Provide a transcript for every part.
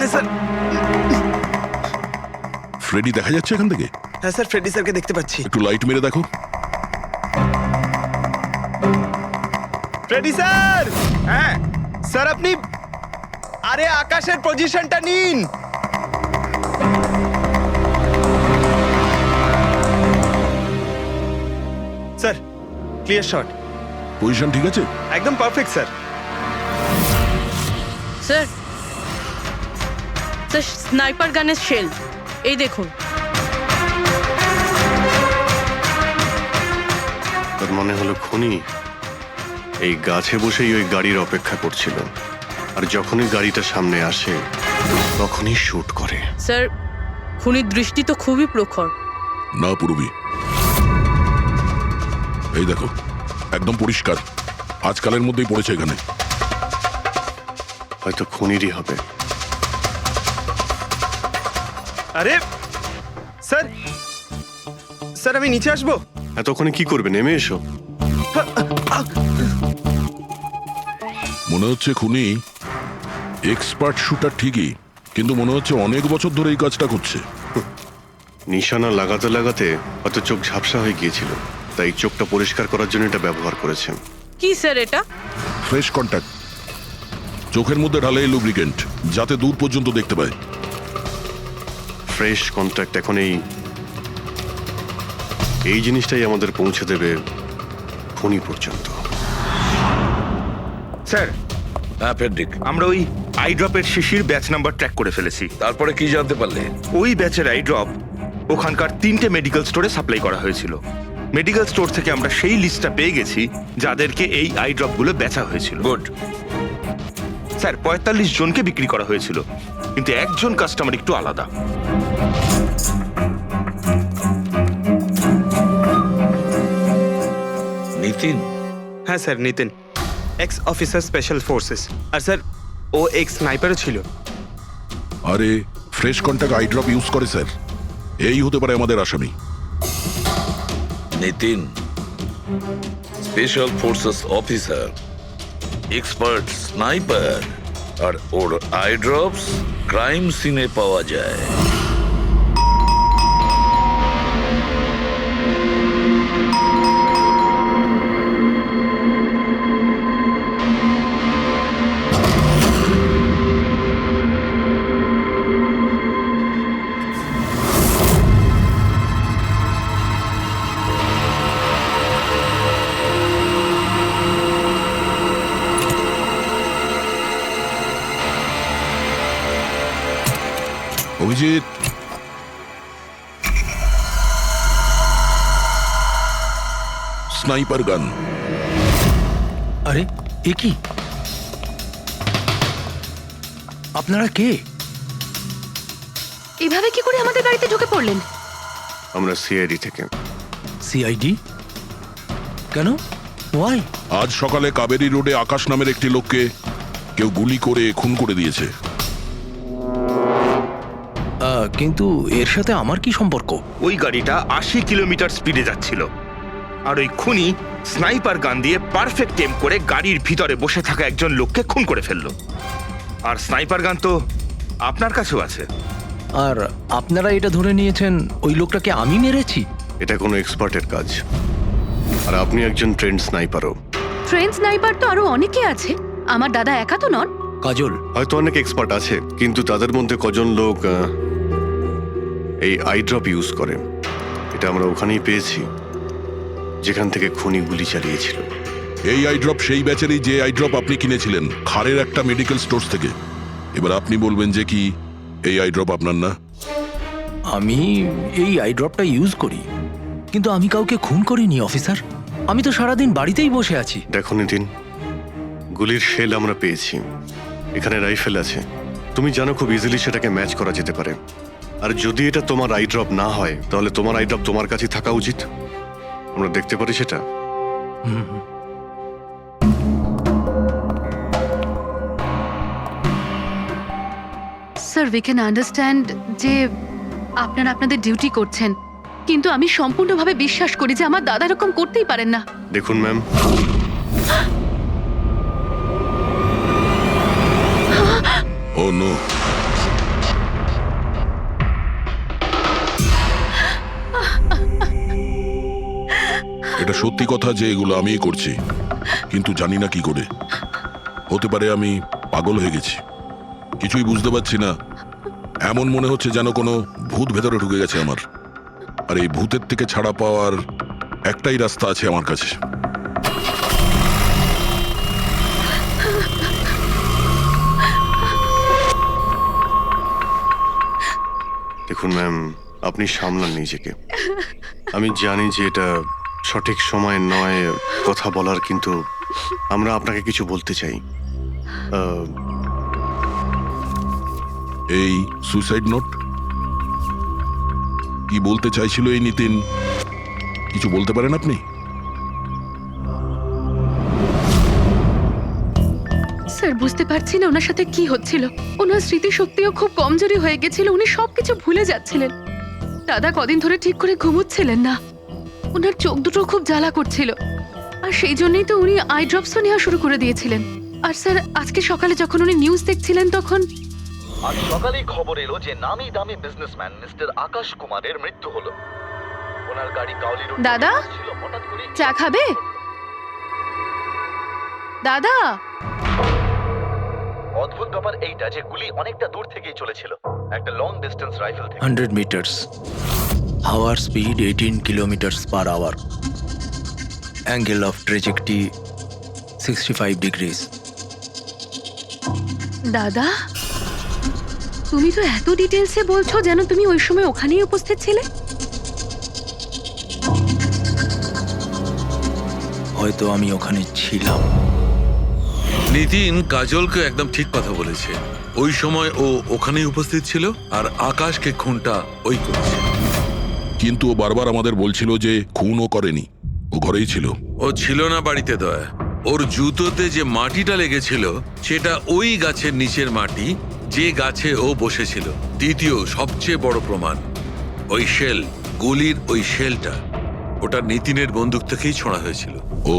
লাগছে sir. Freddie দেখা যাচ্ছে এখান থেকে? হ্যাঁ স্যার, ফ্রেডি স্যারকে দেখতে পাচ্ছি। একটু লাইট মেরে দেখো। Freddie sir! হ্যাঁ স্যার, আপনি আরে আকাশের পজিশনটা নিন। Sir, clear shot. পজিশন ঠিক আছে? একদম perfect sir. Sir, sir sniper গানের শেল এই দেখুন। তার মনে হলো খুনি এই গাছে বসেই ওই গাড়ির অপেক্ষা করছিল, আর যখনই গাড়িটা সামনে আসে তখনই শুট করে। স্যার, খুনির দৃষ্টি তো খুবই প্রখর। না পুরবি, এই দেখো একদম পরিষ্কার, আজকালের মধ্যেই পড়েছে এখানে। হয়তো খুনিরই হবে। আরে স্যার, স্যার আমি নিচে আসবো? এতক্ষণে কি করবে, নেমে এসো। মনে হচ্ছে খুনি এক্সপার্ট শুটার ঠিকই, কিন্তু মনে হচ্ছে অনেক বছর ধরে এই কাজটা করছে। নিশানা লাগাতে লাগাতে হয়তো চোখ ঝাপসা হয়ে গিয়েছিল, তাই চোখটা পরিষ্কার করার জন্য এটা ব্যবহার করেছেন। কি স্যার এটা? ফ্রেশ কন্ট্যাক্ট, চোখের মধ্যে ঢালে এই লুব্রিকেন্ট যাতে দূর পর্যন্ত দেখতে পায়। ফ্রেশ কন্ট্যাক্ট এখন এই জিনিসটাই আমাদের পৌঁছে দেবে খুনি পর্যন্ত। স্যার, হ্যাঁ ফেডরিক, আমরা ওই আই ড্রপের শিশির ব্যাচ নাম্বার ট্র্যাক করে ফেলেছি। তারপরে কি জানতে পারলে? ওই ব্যাচের আই ড্রপ ওখানকার 3টে মেডিকেল স্টোরে সাপ্লাই করা হয়েছিল। মেডিকেল স্টোর থেকে আমরা সেই লিস্টটা পেয়ে গেছি যাদেরকে এই আই ড্রপগুলো বেচা হয়েছিল। গুড। স্যার, 45 জনকে বিক্রি করা হয়েছিল, কিন্তু একজন কাস্টমার একটু আলাদা। নিতিন? হ্যাঁ sir, Nitin, ex officer special forces. আর স্যার ও এক্স স্নাইপারও ছিল। আরে fresh contact eye drop use করে স্যার, এই হতে পারে আমাদের আসামি। Nitin special forces officer, expert sniper, আর ওর আই ড্রপস ক্রাইম সিনে পাওয়া যায়। অভিজিৎ, স্নাইপার গান। আরে এ কি? আপনারা কে? এভাবে কি করে আমাদের বাড়িতে ঢুকে পড়লেন? আমরা সিআইডি থেকে। সিআইডি? কেন? ওয়াই? আজ সকালে কাবেরী রোডে আকাশ নামের একটি লোককে কেউ গুলি করে খুন করে দিয়েছে। কিন্তু এর সাথে আমার কি সম্পর্ক? ওই গাড়িটা 80 কিলোমিটার স্পিডে যাচ্ছিল, আর ওই খুনি স্নাইপার গান দিয়ে পারফেক্ট এম করে গাড়ির ভিতরে বসে থাকা একজন লোককে খুন করে ফেললো। আর স্নাইপার গান তো আপনার কাছেও আছে। আর আপনারা এটা ধরে নিয়েছেন ওই লোকটাকে আমি মেরেছি? এটা কোনো এক্সপার্টের কাজ, আর আপনি একজন ট্রেন্ড স্নাইপারও। ট্রেন স্নাইপার তো আরো অনেকে আছে, আমার দাদা একা তো নন। কাজল, হয়তো অনেক এক্সপার্ট আছে, কিন্তু তাদের মধ্যে কজন লোক এই আই ড্রপ ইউজ করে এটা আমরা ওখানেই পেয়েছি যেখান থেকে খুনি গুলি চালিয়েছিল। এই আই ড্রপ সেই ব্যাচেরই যে আই ড্রপ আপনি কিনেছিলেন খারের একটা মেডিকেল স্টোর থেকে। এবার আপনি বলবেন যে কি এই আই ড্রপ আপনার না? আমি এই আই ড্রপটা ইউজ করি, কিন্তু আমি কাউকে খুন করিনি অফিসার। আমি তো সারাদিন বাড়িতেই বসে আছি। দেখো নিতিন, গুলির শেল আমরা পেয়েছি, এখানে রাইফেল আছে, তুমি জানো খুব ইজিলি সেটাকে ম্যাচ করা যেতে পারে। আর যদি এটা তোমার আই ড্রপ না হয় তাহলে তোমার আই ড্রপ তোমার কাছে থাকা উচিত, আমরা দেখতে পারি সেটা। স্যার, উই ক্যান আন্ডারস্ট্যান্ড যে আপনারা আপনাদের ডিউটি করছেন, কিন্তু আমি সম্পূর্ণভাবে বিশ্বাস করি যে আমার দাদা এরকম করতেই পারেন না। দেখুন ম্যাম, ও নো, সত্যি কথা যে এগুলো আমিই করছি, কিন্তু জানি না কি করে। হতে পারে আমি পাগল হয়ে গেছি, কিছুই বুঝতে পারছি না। এমন মনে হচ্ছে যেন কোনো ভূত ভেতরে ঢুকে গেছে আমার। আর এই ভূতের থেকে ছাড়া পাওয়ার একটাই রাস্তা আছে আমার কাছে। দেখুন ম্যাম, আপনি সামলান নিজেকে। আমি জানি যে এটা সঠিক সময় নয় কথা বলার, কিন্তু আমরা আপনাকে কিছু বলতে চাই। এই সুইসাইড নোট কি বলতে চাইছিল এই নিতিন? কিছু বলতে পারেন আপনি? স্যার, বুঝতে পারছি না ওনার সাথে কি হচ্ছিল। ওনার স্মৃতিশক্তিও খুব কমজোরি হয়ে গেছিল, উনি সবকিছু ভুলে যাচ্ছিলেন। দাদা কদিন ধরে ঠিক করে ঘুমোচ্ছিলেন না, ওনার চোখ দুটো খুব জ্বালা করছিল। আর সেই জন্যই তো উনি আই ড্রপসও নেওয়া শুরু করে দিয়েছিলেন। আর স্যার, আজকে সকালে যখন উনি নিউজ দেখছিলেন তখন আজ সকালেই খবর এলো যে নামি দামি বিজনেসম্যান মিস্টার আকাশ কুমারের মৃত্যু হলো। ওনার গাড়ি কাউলি রোড দাদা, ছিল, হঠাৎ করে চা খাবে? দাদা, অদ্ভুত ব্যাপার এইটা যে গুলি অনেকটা দূর থেকেই চলেছিল, একটা লং ডিস্টেন্স রাইফেল থেকে। 100 মিটার্স, হাওয়ার speed 18 kilometres per hour, angle of trajectory 65 degrees. দাদা, তুমি তো এত ডিটেলসে বলছো যেন তুমি ওই সময় ওখানেই উপস্থিত ছিলে। হয়তো আমি ওখানে ছিলাম। নিতিন কাজলকে একদম ঠিক কথা বলেছে। ওই সময় ও ওখানেই উপস্থিত ছিল, আর আকাশকে খুনটা ওই করেছে। কিন্তু ও বারবার আমাদের বলছিল যে খুনও করেনি, ও ঘরেই ছিল। ও ছিল না বাড়িতে দয়া। ওর জুতোতে যে মাটিটা লেগেছিল সেটা ওই গাছের নিচের মাটি যে গাছে ও বসেছিল। দ্বিতীয় সবচেয়ে বড় প্রমাণ, ওই শেল, গুলির ওই শেলটা, ওটা নিতিনের বন্দুক থেকেই ছোঁড়া হয়েছিল। ও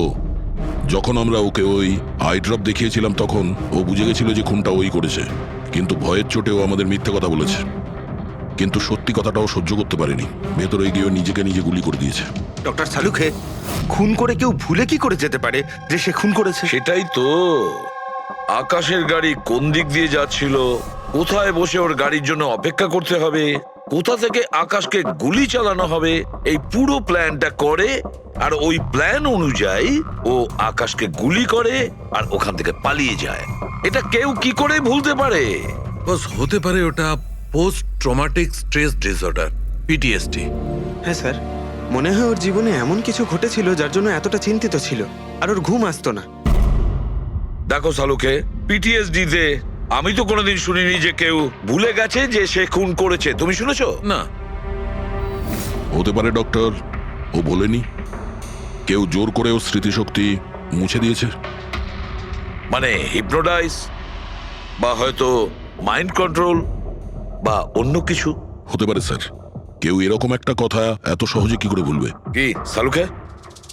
যখন আমরা ওকে ওই আই ড্রপ দেখিয়েছিলাম তখন ও বুঝে গেছিল যে খুনটা ওই করেছে, কিন্তু ভয়ের চোটেও আমাদের মিথ্যে কথা বলেছে। কিন্তু সত্যি কথাটাও সহ্য করতে পারেনি, ভেতরে গিয়ে নিজেকে নিজে গুলি করে দিয়েছে। ডক্টর সালুখে, খুন করে কেউ ভুলে কি করে যেতে পারে যে সে খুন করেছে? সেটাই তো। আকাশের গাড়ি কোন দিক দিয়ে যাচ্ছিল, কোথায় বসে ওর গাড়ির জন্য অপেক্ষা করতে হবে, কোথা থেকে আকাশকে গুলি চালানো হবে, এই পুরো প্ল্যানটা করে, আর ওই প্ল্যান অনুযায়ী ও আকাশকে গুলি করে আর ওখান থেকে পালিয়ে যায়। এটা কেউ কি করে ভুলতে পারে? বস, হতে পারে ওটা post traumatic stress disorder, PTSD. হ্যাঁ স্যার, মনে হয় ওর জীবনে এমন কিছু ঘটেছিল যার জন্য এতটা চিন্তিত ছিল, আর ওর ঘুম আসতো না। দেখো সালুকে, পিটিএসডি তে আমি তো কোনোদিন শুনিনি যে কেউ ভুলে গেছে যে সে খুন করেছে। তুমি শুনেছো? না। হতে পারে ডক্টর, ও বলেনি, কেউ জোর করে ওর স্মৃতিশক্তি মুছে দিয়েছে। মানে হিপনোটাইজ, বা হয়তো মাইন্ড কন্ট্রোল, বা অন্য কিছু। হতে পারে স্যার, কেউ এরকম একটা কথা এত সহজে কি করে ভুলবে? কি সালুকে,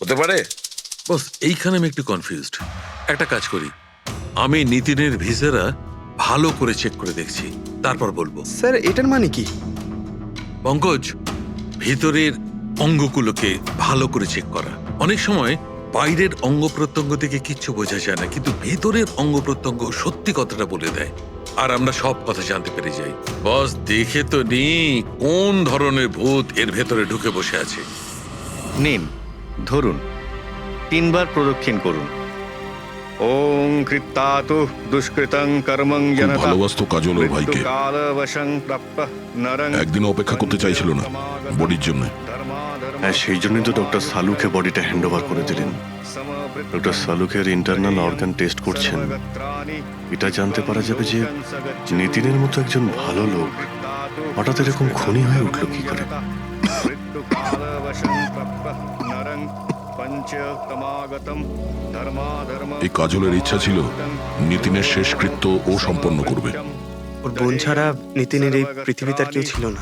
হতে পারে? বস, এইখানে আমি একটু কনফিউজড। একটা কাজ করি, আমি নিতিনের ভিসারা ভালো করে চেক করে দেখছি, তারপর বলবো। স্যার, এটার মানে কি? পঙ্কজ, ভিতরের অঙ্গগুলোকে ভালো করে চেক করা। অনেক সময় বাইরের অঙ্গ প্রত্যঙ্গ থেকে কিচ্ছু বোঝা যায় না, কিন্তু ভেতরের অঙ্গ প্রত্যঙ্গ সত্যি কথাটা বলে দেয়, আর আমরা সব কথা জানতে পেরে যাই। বস, দেখে তো নি কোন ধরনের ভূত এর ভেতরে ঢুকে বসে আছে। নিন, ধরুন, 3 বার প্রদক্ষিণ করুন। ওং কৃত্তাতু দুষ্কৃতং কর্মং খুব জনতা ভালোবাসতো কাজল ওর ভাইকে। মৃত্যুকালবশং প্রাপ্যঃ নরং একদিনও অপেক্ষা করতে চাইছিল না বডির জন্য। হ্যাঁ, সেই জন্যই তো ডক্টর সালুকে বডিটা হ্যান্ড ওভার করে দিলেন। ডক্টর সালুকের ইন্টারনাল অর্গান টেস্ট করছেন, এটা জানতে পারা যাবে যে নিতিনের মতো একজন ভালো লোক হঠাৎ এরকম খুনি হয়ে উঠলো কি করে। এই কাজলের ইচ্ছা ছিল নিতিনের শেষকৃত্য ও সম্পন্ন করবে। ওর বোন ছাড়া নিতিনের এই পৃথিবীতে আর কেউ ছিল না।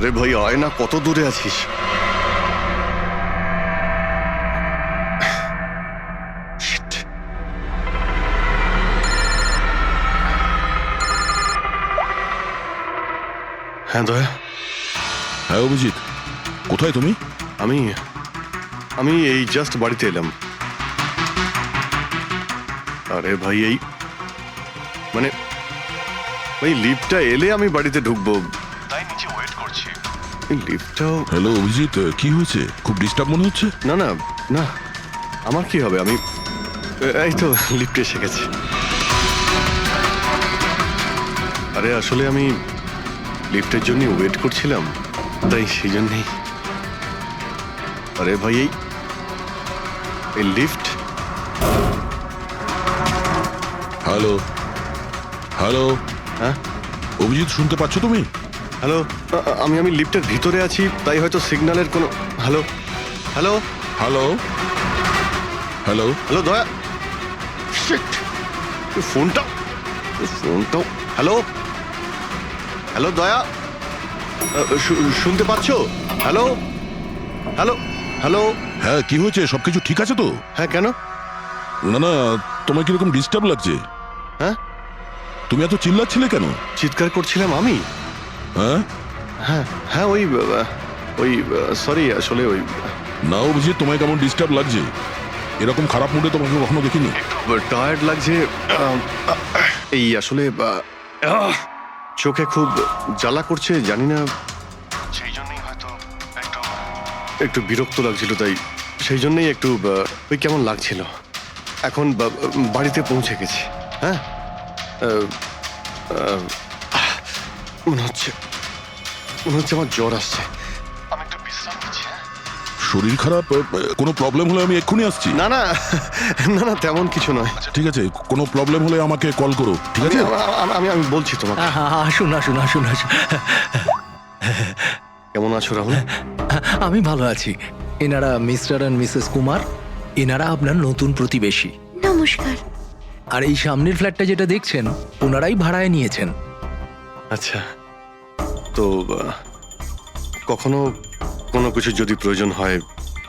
আরে ভাই আয় না, কত দূরে আছিস? Shit. হ্যাঁ দয়া, হ্যাঁ অভিজিৎ, কোথায় তুমি? আমি আমি এই জাস্ট বাড়িতে এলাম। আরে ভাই এই মানে ওই লিফটটা এলে আমি বাড়িতে ঢুকবো, তাই নিচে ওয়েট করছি। এই লিফটটাও হ্যালো অভিজিৎ, কি হয়েছে? খুব ডিস্টার্ব মনে হচ্ছে। না না না, আমার কি হবে, আমি এই তো লিফটে এসে গেছি। আরে আসলে আমি লিফটের জন্য ওয়েট করছিলাম, তাই সেই জন্যেই। আরে ভাই এই লিফট। হ্যালো হ্যালো, হ্যাঁ অভিজিৎ শুনতে পাচ্ছ তুমি? হ্যালো, আমি লিফটের ভিতরে আছি, তাই হয়তো সিগন্যালের কোনো। Hello hello hello hello, hello দয়া, শিট, ফোনটাও। হ্যালো হ্যালো দয়া, শুনতে পাচ্ছো? Hello hello hello. হ্যাঁ কি হয়েছে? সবকিছু ঠিক আছে তো? হ্যাঁ কেন? না না, তোমার কিরকম ডিস্টার্ব লাগছে? হ্যাঁ তুমি এত চিল্লাচ্ছিলে কেন? চিৎকার করছিলাম আমি? হ্যাঁ হ্যাঁ হ্যাঁ ওই সরি, আসলে ওই না অভিজিৎ, তোমায় কেমন ডিস্টার্ব লাগছে? এরকম খারাপ মুডে তোমাকে কখনো দেখিনি। টায়ার্ড লাগছে, এই আসলে চোখে খুব জ্বালা করছে, জানি না, সেই জন্যই হয়তো একটু বিরক্ত লাগছিল, তাই সেই জন্যই একটু ওই কেমন লাগছিল। এখন বাড়িতে পৌঁছে গেছি। হ্যাঁ মনে হচ্ছে আমার জ্বর আসছে, আমি একটু বিশ্রাম নিচ্ছি। শরীর খারাপ? কোনো প্রবলেম হলে আমি এক্ষুনি আসছি। না না না না, তেমন কিছু নয়। ঠিক আছে, কোনো প্রবলেম হলে আমাকে কল করো, ঠিক আছে? আমি বলছি তোমাকে। আসুন আসুন আসুন আসুন। কেমন আছো রাহুল? আমি ভালো আছি। এনারা মিস্টার অ্যান্ড মিসেস কুমার, এনারা আপনার নতুন প্রতিবেশী। নমস্কার। আর এই সামনের ফ্ল্যাটটা যেটা দেখছেন, ওনারাই ভাড়ায় নিয়েছেন। আচ্ছা, তো কখনো কোনো কিছু যদি প্রয়োজন হয়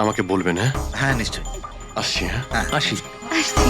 আমাকে বলবেন। হ্যাঁ হ্যাঁ নিশ্চয়ই, আসছি। হ্যাঁ আসি। আসছি।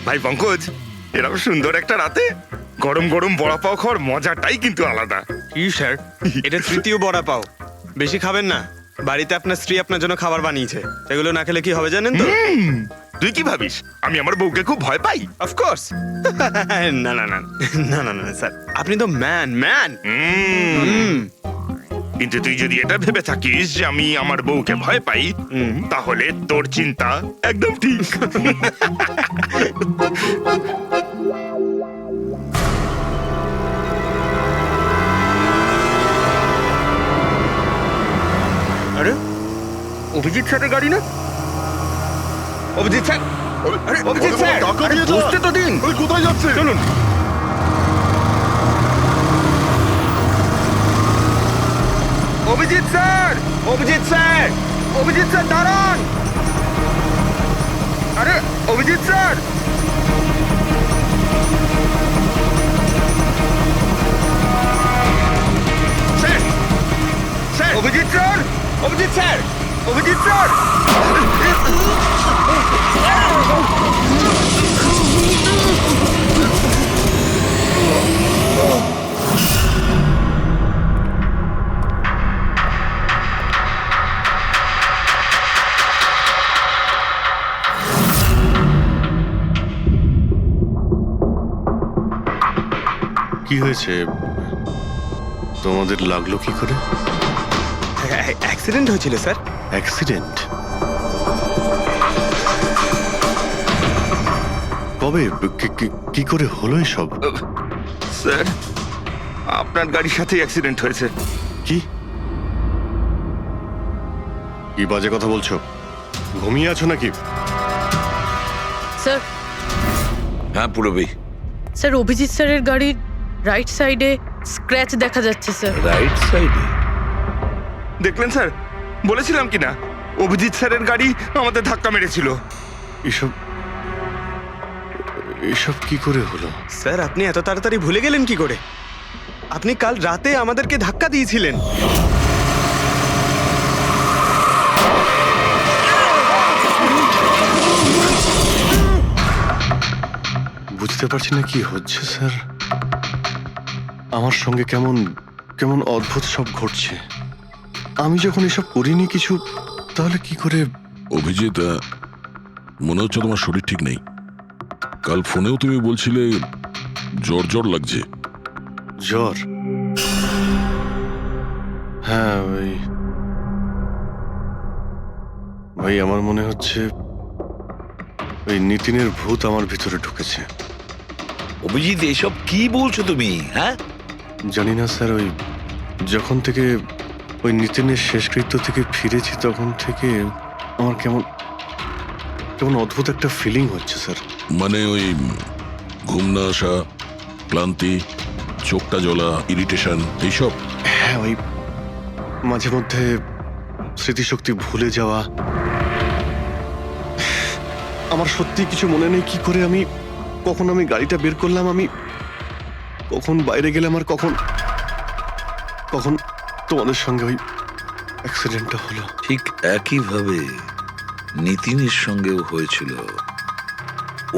ভাই পঙ্কজ, এরকম সুন্দর একটা রাতে গরম গরম বড়া পাও খাওয়ার মজাটাই কিন্তু আলাদা। কি স্যার, এটা তৃতীয় বড়া পাও। বেশি খাবেন না, বাড়িতে আপনার স্ত্রী আপনার জন্য খাবার বানিয়েছে। এগুলো না খেলে কি হবে জানেন তো? তুই কি ভাবিস আমি আমার বউকে খুব ভয় পাই? অফকোর্স। না না না না না না স্যার, আপনি তো ম্যান। কিন্তু তুই যদি এটা ভেবে থাকিস যে আমি আমার বউকে ভয় পাই, তাহলে তোর চিন্তা একদম ঠিক। আরে অভিজিৎ স্যারের গাড়ি না? অভিজিৎ স্যার, আরে অভিজিৎ স্যার, আরে বসতে তো দিন। কোথায় যাচ্ছে? চলুন। Abhijit sir, Abhijit sir, Abhijit sir দাঁড়ান। আরে Abhijit sir, sir, sir, Abhijit sir, Abhijit sir, Abhijit sir. কি হয়েছে? তোমাদের লাগলো কি করে? অ্যাক্সিডেন্ট হয়েছিল স্যার। অ্যাক্সিডেন্ট? কবে? কি করে হলো এসব? স্যার, আপনার গাড়ির সাথেই অ্যাক্সিডেন্ট হয়েছে। কি কি বাজে কথা বলছো? ঘুমিয়ে আছো নাকি? স্যার হ্যাঁ পুরবি। স্যার অভিজিৎ স্যারের গাড়ির রাইট সাইডে স্ক্র্যাচ দেখা যাচ্ছে স্যার। রাইট সাইডে? দেখলেন স্যার, বলেছিলাম কি না, অভিজিৎ স্যারের গাড়ি আমাদের ধাক্কা মেরেছিল। এসব এসব কি করে হলো? স্যার আপনি এত তাড়াতাড়ি ভুলে গেলেন কি করে? আপনি কাল রাতে আমাদেরকে ধাক্কা দিয়েছিলেন। বুঝতে পারছি না কি হচ্ছে স্যার। আমার সঙ্গে কেমন কেমন অদ্ভুত সব ঘটছে। আমি যখন এসব করিনি কিছু, তাহলে কি করে? অভিজিৎ, মনে হচ্ছে তোমার শরীর ঠিক নেই। কাল ফোনেও তুমি বলছিলে জ্বর জ্বর লাগছে। জ্বর? হ্যাঁ ভাই আমার মনে হচ্ছে ওই নিতিনের ভূত আমার ভিতরে ঢুকেছে। অভিজিৎ এসব কি বলছো তুমি? হ্যাঁ জানি না স্যার, ওই যখন থেকে ওই নিতিনের শেষকৃত্য থেকে ফিরেছি তখন থেকে আমার কেমন কেমন অদ্ভুত একটা ফিলিং হচ্ছে স্যার। মানে ওই ঘুম না আসা, ক্লান্তি, চোখটা জ্বলা, ইরিটেশন, এইসব? হ্যাঁ, ওই মাঝে মধ্যে স্মৃতিশক্তি ভুলে যাওয়া। আমার সত্যি কিছু মনে নেই কি করে আমি কখন আমি গাড়িটা বের করলাম, আমি কখন বাইরে গেলাম, আর কখন কখন তোমাদের সঙ্গে ওই অ্যাক্সিডেন্টটা হলো। ঠিক একইভাবে নিতিনের সঙ্গেও হয়েছিল।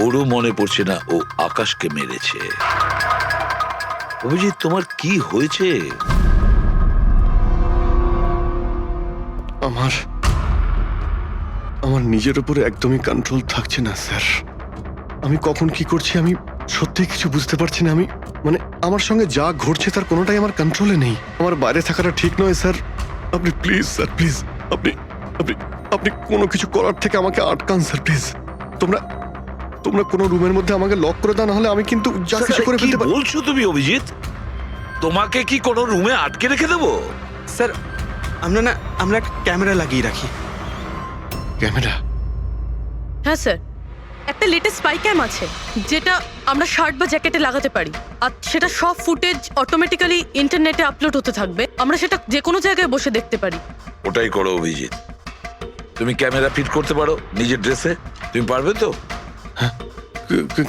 ওরও মনে পড়ছে না ও আকাশকে মেরেছে। অভিজিৎ তোমার কি হয়েছে? আমার নিজের উপরে একদমই কন্ট্রোল থাকছে না স্যার। আমি কখন কি করছি আমি সত্যিই কিছু বুঝতে পারছি না। আমি মানে আমার সঙ্গে যা ঘটছে তার কোনোটাই আমার কন্ট্রোলে নেই। আমার বাইরে থাকাটা ঠিক নয় স্যার। আপনি প্লিজ স্যার, প্লিজ আপনি আপনি আপনি কোনো কিছু করার থেকে আমাকে আটকান স্যার, প্লিজ। তোমরা তোমরা কোনো রুমের মধ্যে আমাকে লক করে দাও, না হলে আমি কিন্তু যা কিছু করে কি ফেলতে পারি। বলছো তুমি অভিজিৎ? তোমাকে কি কোনো রুমে আটকে রেখে দেবো? স্যার আমরা একটা ক্যামেরা লাগিয়ে রাখি। ক্যামেরা? হ্যাঁ স্যার, একটা লেটেস্ট স্পাই ক্যাম আছে যেটা আমরা শার্ট বা জ্যাকেটে লাগাতে পারি, আর সেটা সব ফুটেজ অটোমেটিক্যালি ইন্টারনেটে আপলোড হতে থাকবে। আমরা সেটা যে কোনো জায়গায় বসে দেখতে পারি। ওটাই করো অভিজিৎ। তুমি ক্যামেরা ফিট করতে পারো নিজের ড্রেসে? তুমি পারবে তো?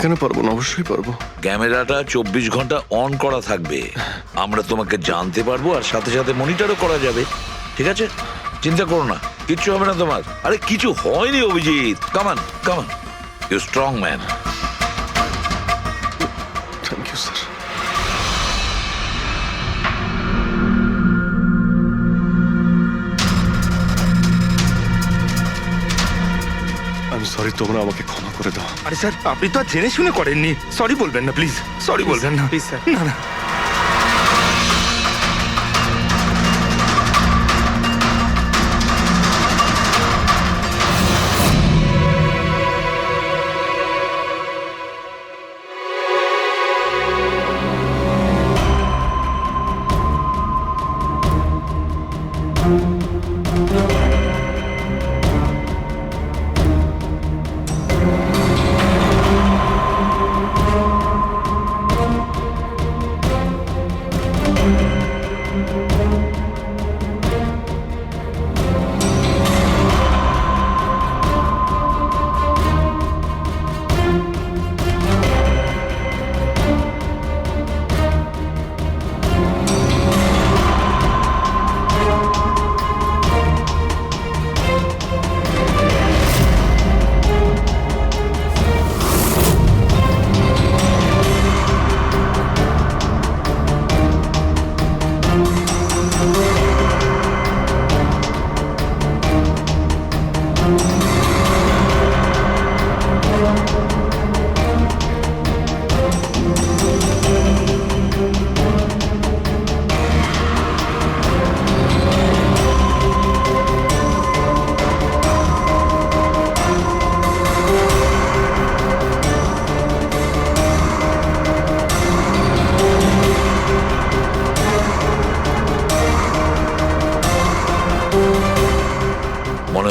কেন পারবো না, অবশ্যই পারবো। ক্যামেরাটা 24 ঘন্টা অন করা থাকবে। আমরা তোমাকে জানতে পারবো, আর সাথে সাথে মনিটরও করা যাবে। ঠিক আছে, চিন্তা করো না, কিচ্ছু হবে না তোমার। আরে কিছু হয়নি Abhijit. Come on come on, you strong man. Thank you sir. আমি সরি, তোমরা আমাকে ক্ষমা করে দাও। আরে স্যার, আপনি তো আর জেনে শুনে করেননি। সরি বলবেন না প্লিজ, সরি বলবেন না প্লিজ স্যার। না না।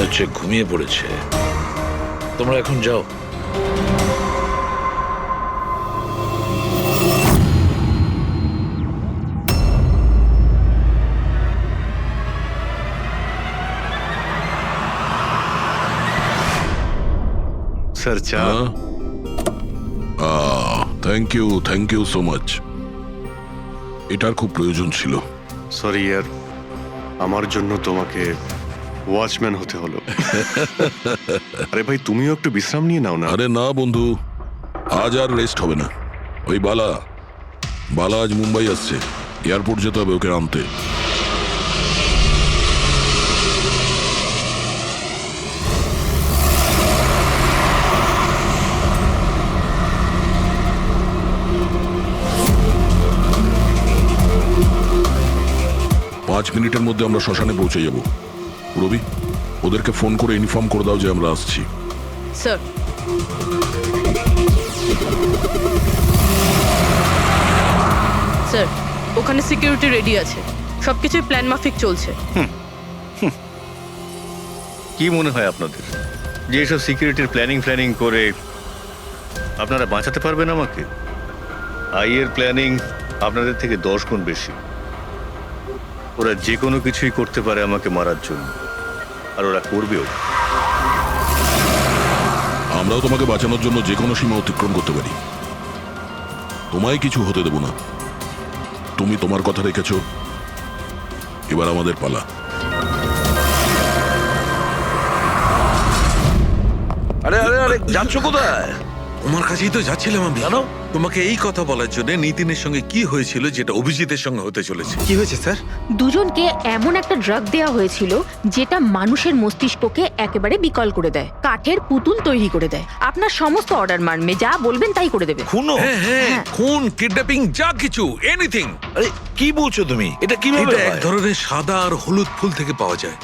হচ্ছে ঘুমিয়ে পড়েছে। তোমরা এখন যাও। স্যার চা। Thank you so much. এটার খুব প্রয়োজন ছিল। সরি ইয়ার, আমার জন্য তোমাকে ওয়াচম্যান হতে হলো। আরে ভাই, তুমিও একটু বিশ্রাম নিয়ে নাও না। আরে না বন্ধু, আজ আর রেস্ট হবে না। ওই বালা আজ মুম্বাই আসছে, এয়ারপোর্ট যেতে হবে ওকে আনতে। পাঁচ মিনিটের মধ্যে আমরা শ্মশানে পৌঁছে যাব। রবি, ওদেরকে ফোন করে ইনফর্ম করে দাও যে আমরা আসছি। স্যার, স্যার ওখানে সিকিউরিটি রেডি আছে, সবকিছুই প্ল্যান মাফিক চলছে। কি মনে হয় আপনাদের যে এসব সিকিউরিটির প্ল্যানিং করে আপনারা বাঁচাতে পারবেন আমাকে? আইয়ের প্ল্যানিং আপনাদের থেকে 10 গুণ বেশি। ওরা যে কোনো কিছুই করতে পারে আমাকে মারার জন্য, আর ওরা করবেও। আমরাও তোমাকে বাঁচানোর জন্য যে কোনো সীমা অতিক্রম করতে পারি। তোমায় কিছু হতে দেব না। তুমি তোমার কথা রেখেছ, এবার আমাদের পালা। আরে আরে আরে, যাচ্ছ কোথায়? তোমার কাছেই তো যাচ্ছিলাম আমি। জানো তোমাকে এই কথা বলার জন্য নিতিনের সঙ্গে কি হয়েছিল, যেটা অভিজিতের সঙ্গে হতে চলেছে। কি হয়েছে স্যার? দুজনকে এমন একটা ড্রাগ দেওয়া হয়েছিল যেটা মানুষের মস্তিষ্ককে একেবারে বিকল করে দেয়, কাঠের পুতুল তৈরি করে দেয়। আপনার সমস্ত অর্ডার মানবে, যা বলবেন তাই করে দেবে। খুনো? হ্যাঁ হ্যাঁ, খুন, কিডন্যাপিং, যা কিছু, এনিথিং। আরে কি বলছো তুমি? এটা কিভাবে এটা এক হয়? ধরনের সাদা আর হলুদ ফুল থেকে পাওয়া যায়।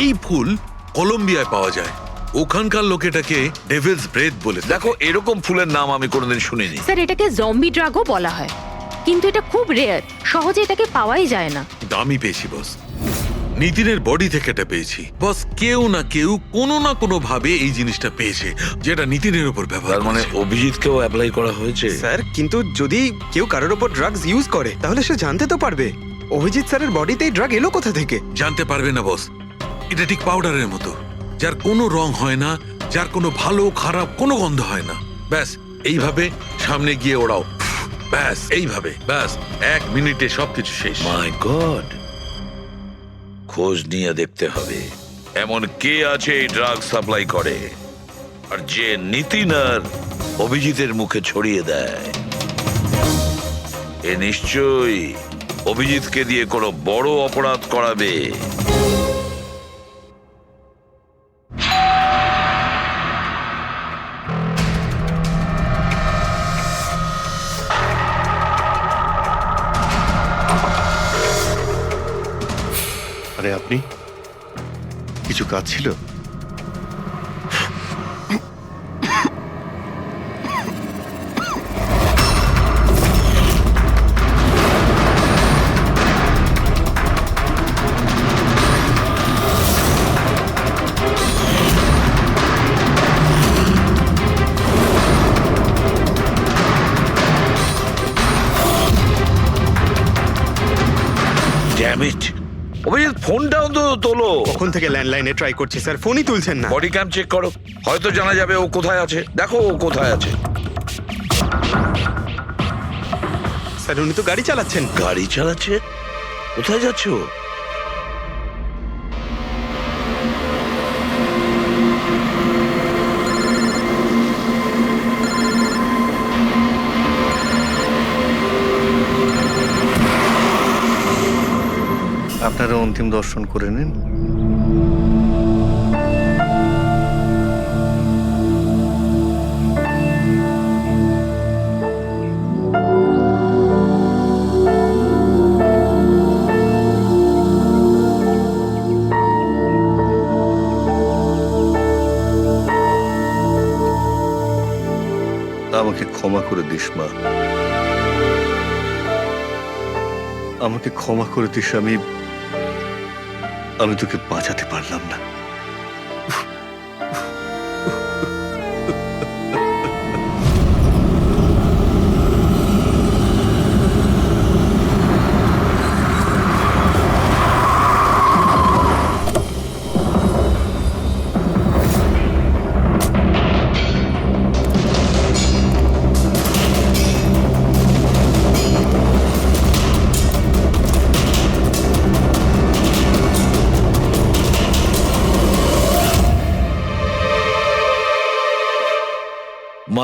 এই ফুল কলম্বিয়ায় পাওয়া যায়। ওখানকার লোক এটাকে ডেভিলস ব্রেথ বলে। দেখো, এরকম ফুলের নাম আমি কোনোদিন শুনিনি। স্যার, এটাকে জম্বি ড্রাগও বলা হয়, কিন্তু এটা খুব রেয়ার, সহজে এটাকে পাওয়াই যায় না। দামি পেয়েছি বস, নিতিনের বডি থেকে এটা পেয়েছি বস। কেউ না কেউ কোনো না কোনো ভাবে এই জিনিসটা পেয়েছে, যেটা নিতিনের উপর ব্যবহার তার মানে করেছে। অভিজিৎকেও অ্যাপ্লাই করা হয়েছে। স্যার, কিন্তু যদি কেউ কারোর ওপর ড্রাগস ইউজ করে তাহলে সে জানতে তো পারবে অভিজিৎ স্যারের বডিতে এই ড্রাগ এলো কোথা থেকে। জানতে পারবে না বস, এটা ঠিক পাউডারের মতো, যার কোনো রং হয় না, যার কোনো ভালো খারাপ কোনো গন্ধ হয় না। ব্যাস এইভাবে সামনে গিয়ে ওড়াও, ব্যাস এইভাবে, ব্যাস 1 মিনিটে সবকিছু শেষ। মাই গড, খোঁজ নিয়ে দেখতে হবে এমন কে আছে এই ড্রাগ সাপ্লাই করে, আর যে নিতিন আর অভিজিতের মুখে ছড়িয়ে দেয়। এ নিশ্চয়ই অভিজিৎকে দিয়ে কোনো বড় অপরাধ করাবে। আরে আপনি, কিছু কাজ ছিল? ড্যাম ইট, অভিজিৎ ফোনটাও তো তোলো। কখন থেকে ল্যান্ডলাইনে ট্রাই করছি স্যার, ফোনই তুলছেন না। বডি ক্যাম চেক করো, হয়তো জানা যাবে ও কোথায় আছে। দেখো ও কোথায় আছে। স্যার, উনি তো গাড়ি চালাচ্ছেন। গাড়ি চালাচ্ছে? কোথায় যাচ্ছে ও? আপনারা অন্তিম দর্শন করে নিন। আমাকে ক্ষমা করে দিস মা, আমাকে ক্ষমা করে দিস। আমি তোকে বাঁচাতে পারলাম না।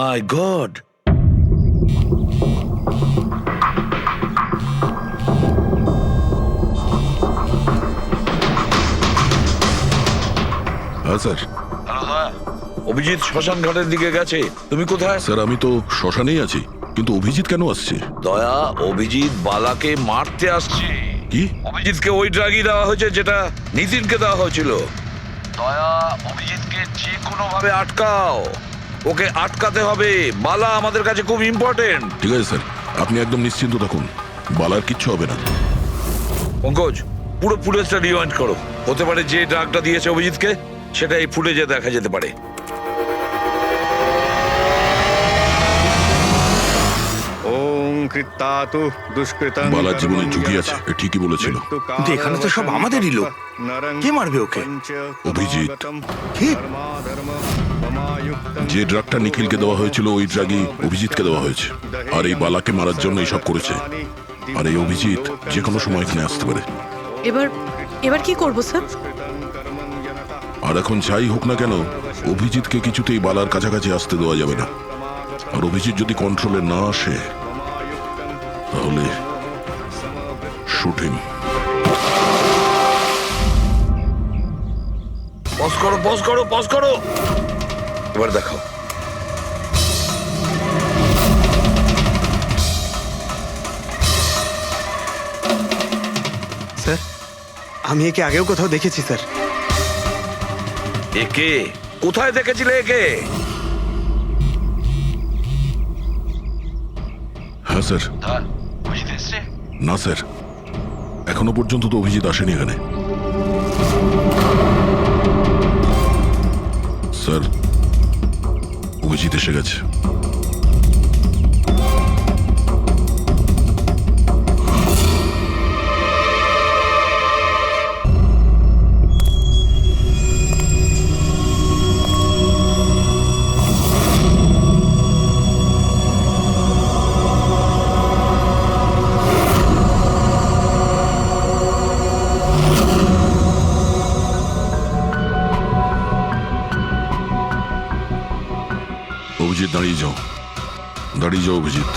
মাই গড! হ্যাঁ স্যার। অভিজিৎ শ্মশান ঘাটের দিকে গেছে। তুমি কোথায়? স্যার আমি তো শ্মশানেই আছি, কিন্তু অভিজিৎ কেন আসছে? দয়া, অভিজিৎ বালাকে মারতে আসছে। কি? অভিজিৎকে ওই ড্রাগই দেওয়া হয়েছে যেটা নিতিনকে দেওয়া হয়েছিল। দয়া, অভিজিৎকে যে কোনো ভাবে আটকাও। ওকে আটকাতে হবে। বালা আমাদের কাছে খুব ইম্পর্টেন্ট। ঠিক আছে স্যার, আপনি একদম নিশ্চিন্ত থাকুন, বালার কিচ্ছু হবে না। পঙ্কজ, পুরো ফুটেজটা রিওয়াইন্ড করো। হতে পারে যে ড্রাগটা দিয়েছে অভিজিৎকে সেটা এই ফুটেজে দেখা যেতে পারে। ওং কৃত্তাতু দুষ্কৃতং বালার জীবনে ঝুঁকি আছে, এ ঠিকই বলেছিল। কিন্তু এখানে তো সব আমাদেরই লোক। কে মারবে ওকে? অভিজিৎ। কি? যে ড্রাগটা নিখিলকে দেওয়া হয়েছিল ওই ড্রাগই অভিজিৎকে দেওয়া হয়েছে, আর এই বালাকে মারার জন্য এইসব করেছে। আর এই অভিজিৎ যে কোনো সময় এখানে আসতে পারে। এবার কি করব স্যার? আর এখন যাই হোক না কেন, অভিজিৎকে কিছুতেই বালার কাছাকাছি আসতে দেওয়া যাবে না। আর অভিজিৎ যদি কন্ট্রোলে না আসে তাহলে শুট হিম। পজ করো, পজ করো, পজ করো। এবার দেখো। স্যার, আমি একে আগেও কোথাও দেখেছি স্যার। একে কোথায় দেখেছিলে একে? হ্যাঁ স্যার। না স্যার, এখনো পর্যন্ত তো অভিজিৎ আসেনি এখানে। স্যার, অভিজিৎ এসে গেছে। অভিজিৎ দাঁড়িয়ে যাও, দাঁড়িয়ে যাও অভিজিৎ।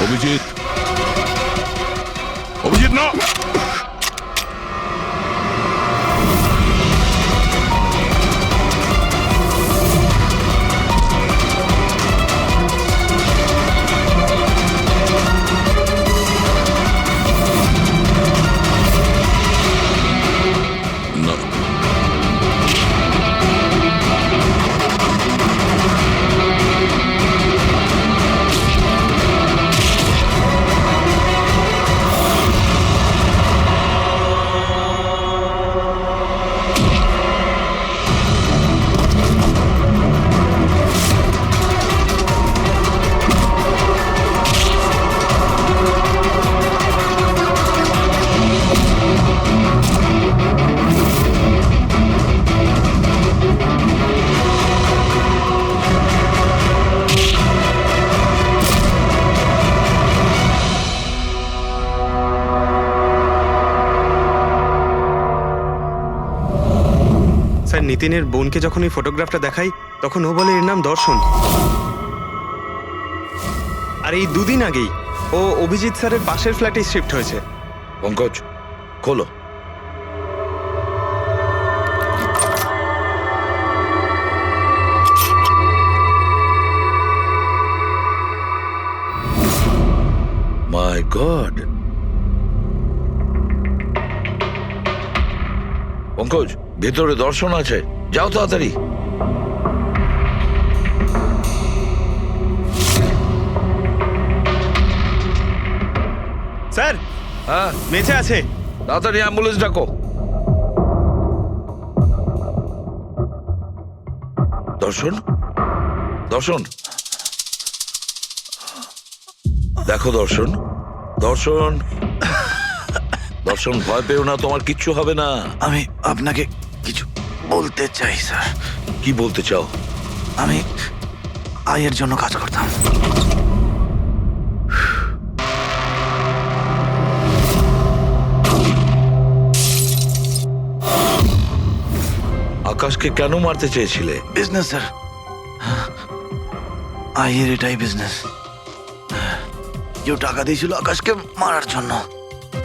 অভিজিৎ, অভিজিৎ না। না। স্যার, নিতিনের বোনকে যখন এই ফটোগ্রাফটা দেখাই তখন ও বলে এর নাম দর্শন। আর এই দুদিন আগেই ও অভিজিৎ স্যারের পাশের ফ্ল্যাটে শিফট হয়েছে। পঙ্কজ, খোলো। মাই গড! পঙ্কজ, ভেতরে দর্শন আছে, যাও তাড়াতাড়ি। স্যার, হ্যাঁ, বেঁচে আছে। তাড়াতাড়ি অ্যাম্বুলেন্স ডাকো। দর্শন, দর্শন, দেখো দর্শন, দর্শন, দর্শন, ভয় পেও না, তোমার কিচ্ছু হবে না। আমি আপনাকে কিছু বলতে চাই স্যার। কি বলতে চাও? আমি আয়ের জন্য কাজ করতাম। আকাশকে কেন মারতে চেয়েছিলে? বিজনেস স্যার, আইয়ের এটাই বিজনেস। কেউ টাকা দিয়েছিল আকাশকে মারার জন্য।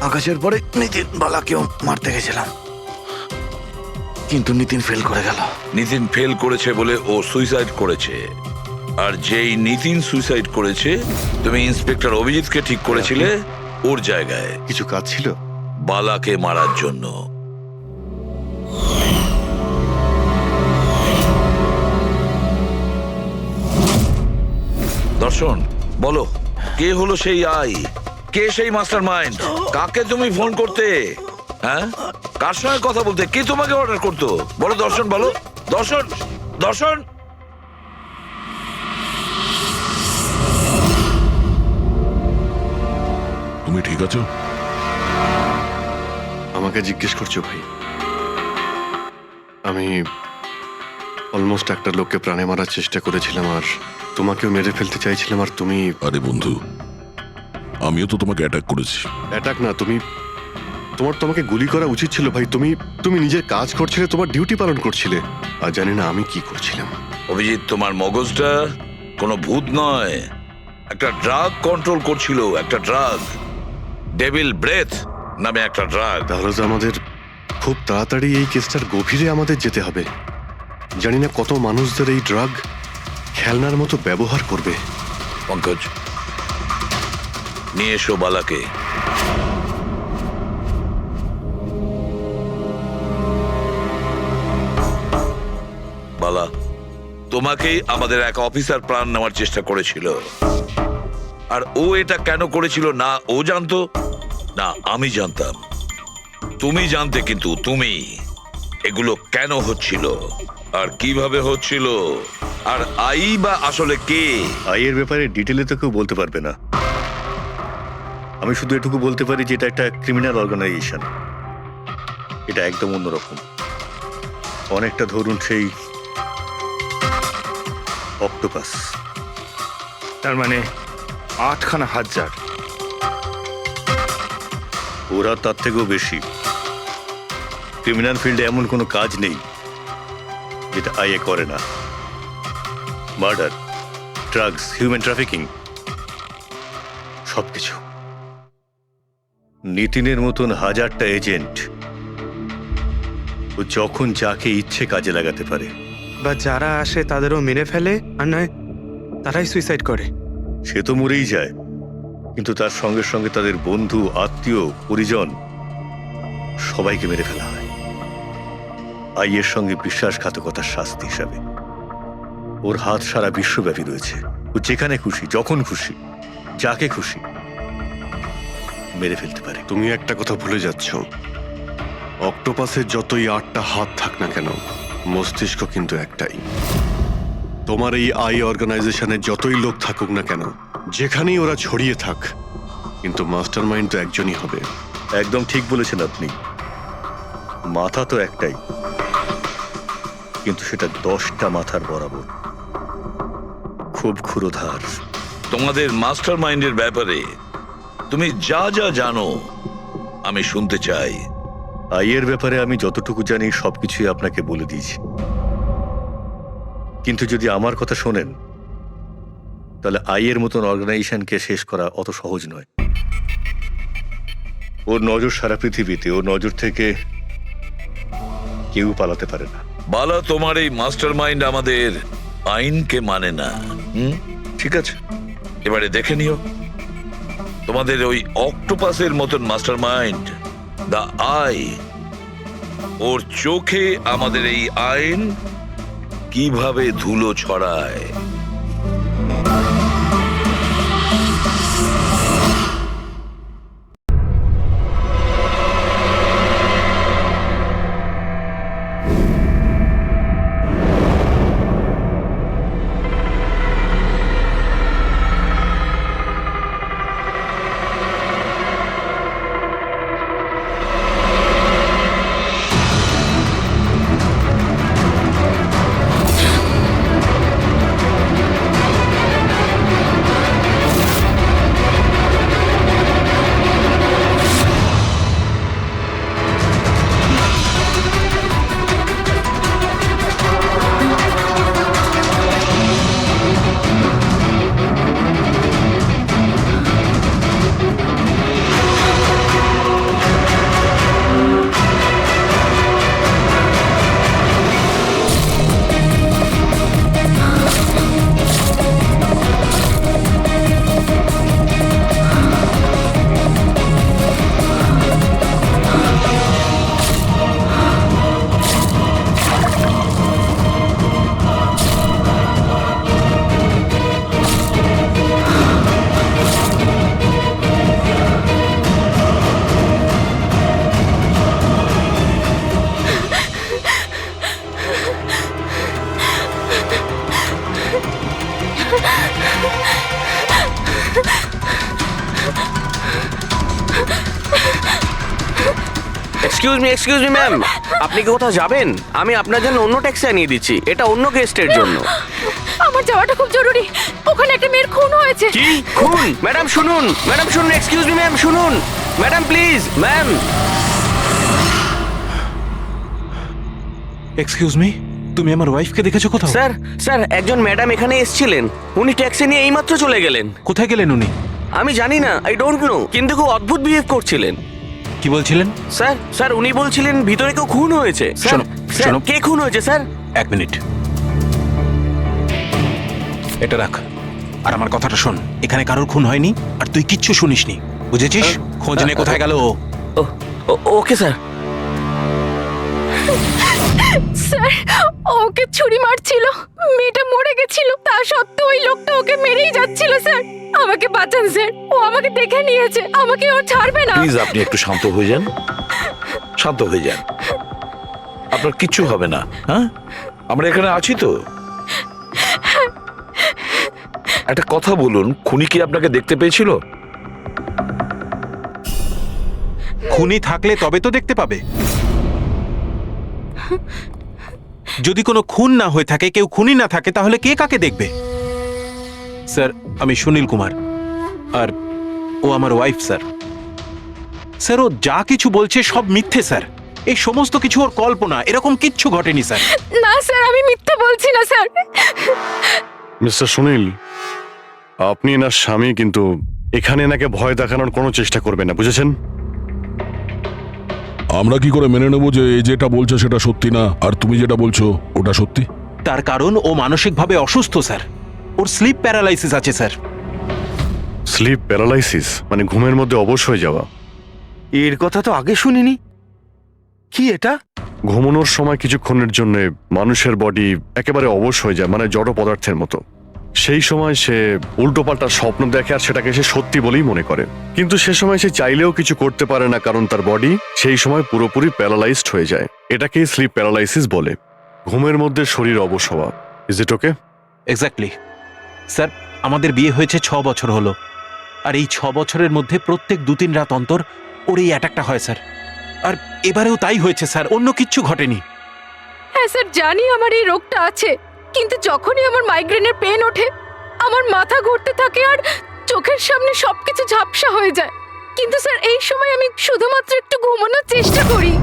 আকাশের পরে নিতিন বালাকেও মারতে গেছিলাম, কিন্তু নিতিন ফেল করে গেল। নিতিন ফেল করেছে বলে ও সুইসাইড করেছে, আর যেই নিতিন সুইসাইড করেছে তুমি ইন্সপেক্টর অভিজিৎকে ঠিক করেছিলে ওর জায়গায় কিছু কাজ ছিল? বালাকে মারার জন্য। দর্শন, বলো কে হলো সেই আই? কে সেই মাস্টার মাইন্ড? কাকে তুমি ফোন করতে? হ্যাঁ, কার সঙ্গে কথা বলতে? কে তোমাকে অর্ডার করতো? বলো দর্শন, বলো দর্শন। দর্শন, তুমি ঠিক আছো? আমাকে জিজ্ঞেস করছো ভাই? আমি অলমোস্ট একটা লোককে প্রাণে মারার চেষ্টা করেছিলাম, আর তোমাকেও মেরে ফেলতে চাইছিলাম, আর তুমি... আরে বন্ধু, আমিও তো তোমাকে অ্যাটাক করেছি। অ্যাটাক না, তোমার তোমাকে গুলি করা উচিত ছিল ভাই। তুমি নিজের কাজ করছিলে, তোমার ডিউটি পালন করছিলে, আর জানি না আমি কি করছিলাম। অভিজিৎ, তোমার মগজটা কোনো ভূত নয়, একটা ড্রাগ কন্ট্রোল করছিল। একটা ড্রাগ, ডেভিল ব্রেথ নামে একটা ড্রাগ। তাহলে তো আমাদের খুব তাড়াতাড়ি এই কেসটার গভীরে আমাদের যেতে হবে। জানি না কত মানুষদের এই ড্রাগ খেলনার মতো ব্যবহার করবে। পঙ্কজ, নিয়ে এসো বালাকে। বালা, তোমাকেই আমাদের এক অফিসার প্রাণ নেওয়ার চেষ্টা করেছিল, আর ও এটা কেন করেছিল না ও জানতো না আমি জানতাম। তুমি জানতে, কিন্তু তুমি এগুলো কেন হচ্ছিল আর কিভাবে হচ্ছিল, আর আই বা আসলে কে? আইয়ের ব্যাপারে ডিটেলে তো কেউ বলতে পারবে না। আমি শুধু এটুকু বলতে পারি যে এটা একটা ক্রিমিনাল অর্গানাইজেশন। এটা একদম অন্যরকম, অনেকটা ধরুন সেই অক্টোপাস। তার মানে 8খানা হাজার। ওরা তার থেকেও বেশি। ক্রিমিনাল ফিল্ডে এমন কোনো কাজ নেই যেটা আইএ করে না। মার্ডার, ড্রাগস, হিউম্যান ট্রাফিকিং, সবকিছু। নিতিনের মতন হাজারটা এজেন্ট, ও যখন যাকে ইচ্ছে কাজে লাগাতে পারে। বা যারা আসে তাদেরও মেরে ফেলে, আর নয় তারাই সুইসাইড করে। সে তো মরেই যায়, কিন্তু তার সঙ্গে সঙ্গে তাদের বন্ধু, আত্মীয়, পরিজন সবাইকে মেরে ফেলা হয় আইয়ের সঙ্গে বিশ্বাসঘাতকতার শাস্তি হিসাবে। ওর হাত সারা বিশ্বব্যাপী রয়েছে। ও যেখানে খুশি, যখন খুশি, যাকে খুশি মেরে ফেলতে পারে। তুমি একটা কথা ভুলে যাচ্ছ, অক্টোপাসের যতই 8টা হাত থাক না কেন, মস্তিষ্ক কিন্তু একটাই। তোমার এই আই অর্গানাইজেশনের যতই লোক থাকুক না কেন, যেখানেই ওরা ছড়িয়ে থাক, কিন্তু মাস্টার মাইন্ড তো একজনই হবে। একদম ঠিক বলেছেন আপনি। মাথা তো একটাই, কিন্তু সেটা 10টা মাথার বরাবর, খুব ক্ষুরোধার। তোমাদের মাস্টার মাইন্ডের ব্যাপারে তুমি যা যা জানো আমি শুনতে চাই। আইয়ের ব্যাপারে আমি যতটুকু জানি সবকিছুই আপনাকে বলে দিয়েছি, কিন্তু যদি আমার কথা শোনেন তাহলে আইয়ের মতন অর্গানাইজেশনকে শেষ করা অত সহজ নয়। ওর নজর সারা পৃথিবীতে, ওর নজর থেকে কেউ পালাতে পারে না। বালা, তোমার এই মাস্টার মাইন্ড আমাদের আইনকে মানে না। ঠিক আছে, এবারে দেখে নিও তোমাদের ওই অক্টোপাসের মতন মাস্টার মাইন্ড, দা আই, ওর চোখে আমাদের এই আইন কিভাবে ধুলো ছড়ায়। এক্সকিউজ মি ম্যাম, আপনি কি কোথাও যাবেন? আমি আপনার জন্য অন্য ট্যাক্সি আনিয়ে দিচ্ছি, এটা অন্য গেস্টের জন্য। আমার যাওয়াটা খুব জরুরি, ওখানে একটা মেয়ের খুন হয়েছে। কি খুন? ম্যাডাম শুনুন, ম্যাডাম শুনুন, এক্সকিউজ মি ম্যাম, শুনুন madam please, ma'am. Excuse me, তুমি আমার ওয়াইফকে দেখেছো কোথাও? স্যার স্যার একজন ম্যাডাম এখানে এসেছিলেন, উনি ট্যাক্সি নিয়ে এইমাত্র চলে গেলেন। কোথায় গেলেন উনি? আমি জানি না, আই ডোন্ট নো, কিন্তু খুব অদ্ভুত বিহেভ করছিলেন। কি বলছিলেন? স্যার উনি বলছিলেন ভিতরে কেউ খুন হয়েছে। স্যার, স্যার, কে খুন হয়েছে স্যার? এক মিনিট, এটা রাখ আর আমার কথাটা শোন। এখানে কারোর খুন হয়নি আর তুই কিচ্ছু শুনিসনি, বুঝেছিস? খোঁজ নে কোথায় গেল ও। Okay sir. স্যার ওকে ছুরি মারছিল, মেয়েটা মরে গেছিল, তা সত্ত্বেও ওই লোকটা ওকে মেরেই যাচ্ছিল। স্যার আমাকে বাঁচান স্যার, ও আমাকে দেখে নিয়েছে, আমাকে ও ছাড়বে না। প্লিজ আপনি একটু শান্ত হয়ে যান, শান্ত হয়ে যান, আপনার কিচ্ছু হবে না। হ্যাঁ, আমরা এখানে আছি তো। একটা কথা বলুন, খুনি কি আপনাকে দেখতে পেয়েছিল? খুনি থাকলে তবে তো দেখতে পাবে। যদি কোনো খুন না হয়ে থাকে, কেউ খুনি না থাকে, তাহলে কে কাকে দেখবে? স্যার আমি সুনীল কুমার আর ও আমার ওয়াইফ স্যার। স্যার ও যা কিছু বলছে সব মিথ্যে স্যার, এই সমস্ত কিছু ওর কল্পনা, এরকম কিচ্ছু ঘটেনি স্যার। না স্যার আমি মিথ্যে বলছি না স্যার। মিস্টার সুনীল, আপনি এনার স্বামী, কিন্তু এখানে এনাকে ভয় দেখানোর কোনো চেষ্টা করবেন না, বুঝেছেন? আমরা কি করে মেনে নেবো যে এ যেটা বলছে সেটা সত্যি না আর তুমি যেটা বলছো ওটা সত্যি? তার কারণ ও মানসিকভাবে অসুস্থ স্যার, ওর স্লিপ প্যারালাইসিস আছে স্যার। স্লিপ প্যারালাইসিস মানে ঘুমের মধ্যে অবশ হয়ে যাওয়া? এর কথা তো আগে শুনিনি। কি এটা? ঘুমানোর সময় কিছুক্ষণের জন্য মানুষের বডি একেবারে অবশ হয়ে যায়, মানে জড় পদার্থের মতো। সেই সময় সে উল্টোপাল্টা স্বপ্ন দেখে আর সেটাকে সে সত্যি বলেই মনে করে, কিন্তু সে সময় সে চাইলেও কিছু করতে পারে না, কারণ তার বডি সেই সময় পুরোপুরি প্যারালাইজড হয়ে যায়। এটাকেই স্লিপ প্যারালাইসিস বলে। ঘুমের মধ্যে শরীর অবশ হওয়া। Is it okay? Exactly sir, আমাদের বিয়ে হয়েছে 6 বছর হলো, আর এই 6 বছরের মধ্যে প্রত্যেক 2-3 রাত অন্তর ওর এই অ্যাটাকটা হয় স্যার। আর এবারেও তাই হয়েছে স্যার, অন্য কিচ্ছু ঘটেনি। হ্যাঁ স্যার জানি আমার এই রোগটা আছে, কিন্তু যখনই আমার মাইগ্রেনের পেন ওঠে আমার মাথা ঘুরতে থাকে আর চোখের সামনে সবকিছু ঝাপসা হয়ে যায়। কিন্তু স্যার এই সময় আমি শুধুমাত্র একটু ঘুমানোর চেষ্টা করি।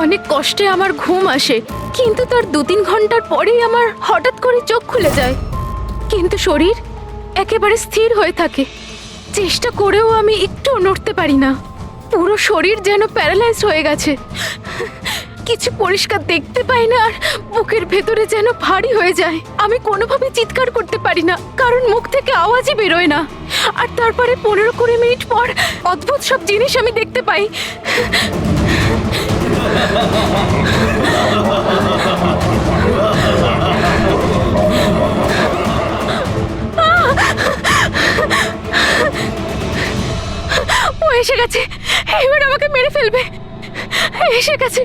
অনেক কষ্টে আমার ঘুম আসে, কিন্তু তার 2-3 ঘন্টার পরেই আমার হঠাৎ করে চোখ খুলে যায়, কিন্তু শরীর একেবারে স্থির হয়ে থাকে। চেষ্টা করেও আমি একটু নড়তে পারি না, পুরো শরীর যেন প্যারালাইজ হয়ে গেছে। কিছু পরিষ্কার দেখতে পাই না আর বুকের ভেতরে যেন ভারী হয়ে যায়। আমি কোনোভাবে চিৎকার করতে পারি না, কারণ মুখ থেকে আওয়াজই বেরোয় না। আর তারপরে 15-20 মিনিট পর অদ্ভুত সব জিনিস আমি দেখতে পাই। ও এসে গেছে, এবার আমাকে মেরে ফেলবে। এসে গেছে।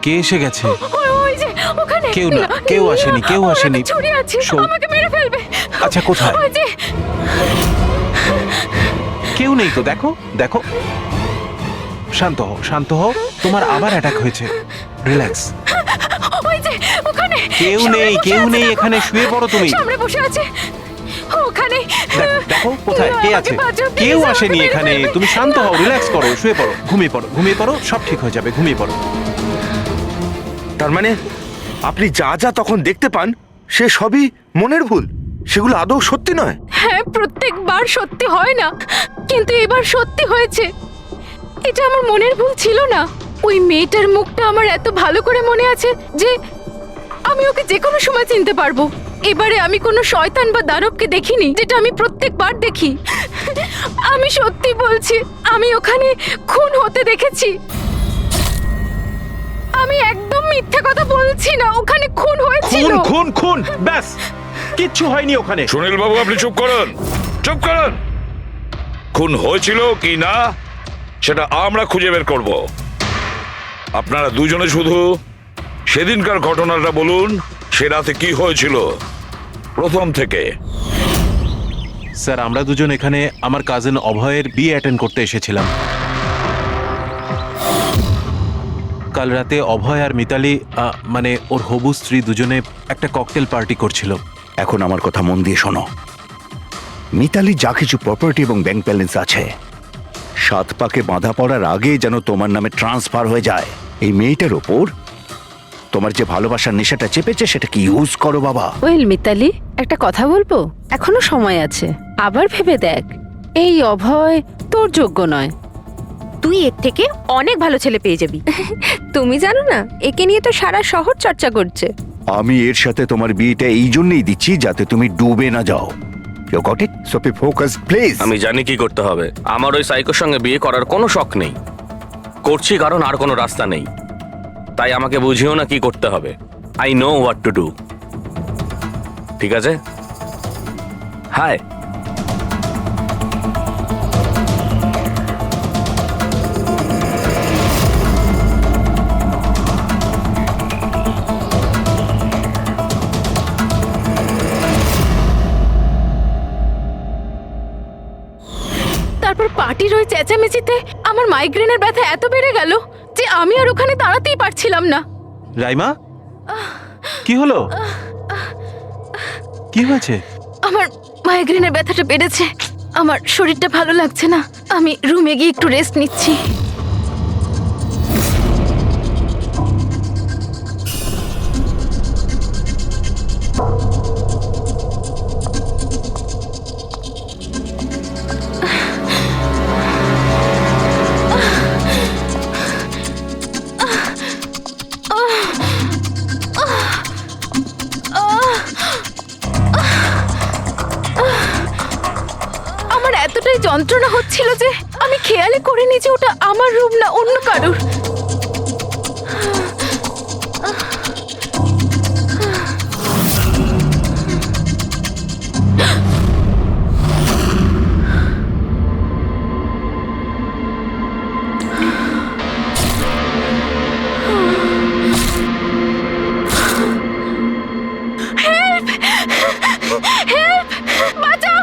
কে এসে গেছে? ওই যে ওখানে। কেউ না, কেউ আসেনি, কেউ আসেনি। ছুরি আছে, আমাকে মেরে ফেলবে। আচ্ছা কোথায়? ওই যে। কেউ নেই তো, দেখো দেখো। শান্ত হও, শান্ত হও, তোমার আবার অ্যাটাক হয়েছে, রিল্যাক্স। ওই যে ওখানে। কেউ নেই, কেউ নেই এখানে, শুয়ে পড়ো তুমি। সামনে বসে আছে ওখানে। দেখো কোথায় কে আছে? কেউ আসেনি এখানে, তুমি শান্ত হও, রিল্যাক্স করো, শুয়ে পড়ো, ঘুমিয়ে পড়ো, ঘুমিয়ে পড়ো, সব ঠিক হয়ে যাবে, ঘুমিয়ে পড়ো। তার মানে আপনি যা যা তখন দেখতে পান সে সবই মনের ভুল, সেগুলো আদৌ সত্যি নয়? হ্যাঁ, প্রত্যেকবার সত্যি হয় না, কিন্তু এবার সত্যি হয়েছে। এটা আমার মনের ভুল ছিল না। ওই মেয়েটার মুখটা আমার এত ভালো করে মনে আছে যে আমি ওকে যে কোনো সময় চিনতে পারবো। এবারে আমি কোনো শয়তান বা দানবকে দেখিনি, যেটা আমি প্রত্যেকবার দেখি। আমি সত্যি বলছি, আমি ওখানে খুন হতে দেখেছি। আমি মিথ্যে কথা বলছি না, ওখানে খুন হয়েছিল। খুন খুন খুন ব্যাস, কিচ্ছু হয়নি ওখানে। সুনীল বাবু আপনি চুপ করুন, চুপ করুন। খুন হয়েছিল কি না সেটা আমরা খুঁজে বের করব। আপনারা দুজনে শুধু সেদিনকার ঘটনাটা বলুন, সে রাতে কি হয়েছিল প্রথম থেকে। স্যার আমরা দুজন এখানে আমার কাজিন অভয়ের বিয়ে অ্যাটেন্ড করতে এসেছিলাম। কাল রাতে অভয় আর মিতালি মানে ওর হবু স্ত্রী দুজনে একটা ককটেল পার্টি করছিল। এখন আমার কথা মন দিয়ে শোনো। মিতালি যা কিছু প্রপার্টি এবং ব্যাংক ব্যালেন্স আছে, 7 পাকে বাঁধা পড়ার আগে যেন তোমার নামে ট্রান্সফার হয়ে যায়। এই মেয়েটার ওপর তোমার যে ভালোবাসার নেশাটা চেপেছে সেটাকে ইউজ করো বাবা। ওয়েল মিতালি, একটা কথা বলবো? এখনো সময় আছে, আবার ভেবে দেখ। এই অভয় তোর যোগ্য নয়, তুই এর থেকে অনেক ভালো ছেলে পেয়ে যাবি। তুমি জানো না, একে নিয়ে তো সারা শহর চর্চা করছে। আমি এর সাথে তোমার বিয়েটা এই জন্যই দিচ্ছি যাতে তুমি ডুবে না যাও। You got it? So be focused please. আমি জানি কি করতে হবে। আমার ওই সাইকোর সঙ্গে বিয়ে করার কোনো শখ নেই, করছি কারণ আর কোনো রাস্তা নেই। তাই আমাকে বুঝিও না কি করতে হবে। I know what to do. ঠিক আছে? হাই। তারপর পার্টির ওই চেঁচামেচিতে আমার মাইগ্রেনের ব্যথা এত বেড়ে গেল যে আমি আর ওখানে দাঁড়াতেই পারছিলাম না। রাইমা, কি হলো? কি হয়েছে? আমার মাইগ্রেনের ব্যথাটা বেড়েছে, আমার শরীরটা ভালো লাগছে না। আমি রুমে গিয়ে একটু রেস্ট নিচ্ছি। আমার এতটাই যন্ত্রণা হচ্ছিল যে আমি খেয়ালই করিনি যে ওটা আমার রুম না অন্য কারোর।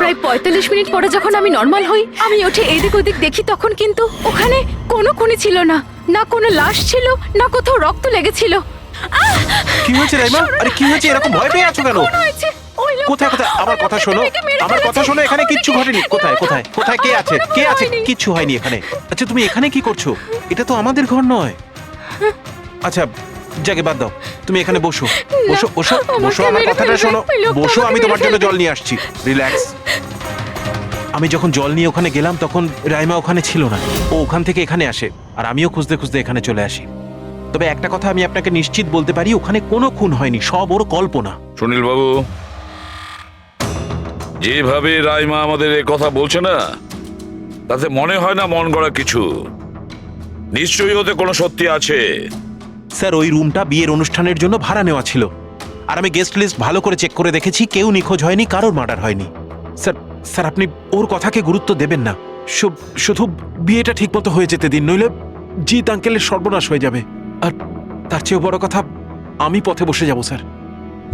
প্রায় 45 মিনিট পরে যখন আমি নর্মাল হই, আমি উঠে এদিক ওদিক দেখি, তখন কিন্তু ওখানে কোনো খুনি ছিল না, না কোনো লাশ ছিল, না কোথাও রক্ত লেগেছিল। কি হয়েছে রাইমা? আরে কি হয়েছে? এরকম ভয় পেয়ে আছো কেন? কোথায় কোথায়? আমার কথা শোনো, আমার কথা শোনো। এখানে কিচ্ছু ঘটেনি। কোথায় কোথায় কোথায়? কে আছে? কে আছে? কিচ্ছু হয়নি এখানে। আচ্ছা তুমি এখানে কি করছো? এটা তো আমাদের ঘর নয়। আচ্ছা যাকে বাদ দাও, তুমি এখানে বসো বসো বসো বসো। আমার কথাটা শোনো, বসো। আমি তোমার জন্য জল নিয়ে আসছি। রিল্যাক্স। আমি যখন জল নিয়ে ওখানে গেলাম তখন রাইমা ওখানে ছিল না। ও ওখান থেকে এখানে আসে আর আমিও খুঁজতে খুঁজতে এখানে চলে আসি। তবে একটা কথা আমি আপনাকে নিশ্চিত বলতে পারি, ওখানে কোনো খুন হয়নি, সব ওর কল্পনা। সুনীল বাবু, যেভাবে রাইমা আমাদের এ কথা বলছে না, তাতে মনে হয় না মন গড়া কিছু। নিশ্চয়ই ওতে কোনো সত্যি আছে। স্যার ওই রুমটা বিয়ের অনুষ্ঠানের জন্য ভাড়া নেওয়া ছিল, আর আমি গেস্ট লিস্ট ভালো করে চেক করে দেখেছি, কেউ নিখোঁজ হয়নি, কারোর মার্ডার হয়নি। স্যার স্যার আপনি ওর কথাকে গুরুত্ব দেবেন না। শুধু বিয়েটা ঠিক মতো হয়ে যেতে দিন, নইলে জিৎ আঙ্কেলের সর্বনাশ হয়ে যাবে। আর তার চেয়েও বড় কথা, আমি পথে বসে যাব স্যার।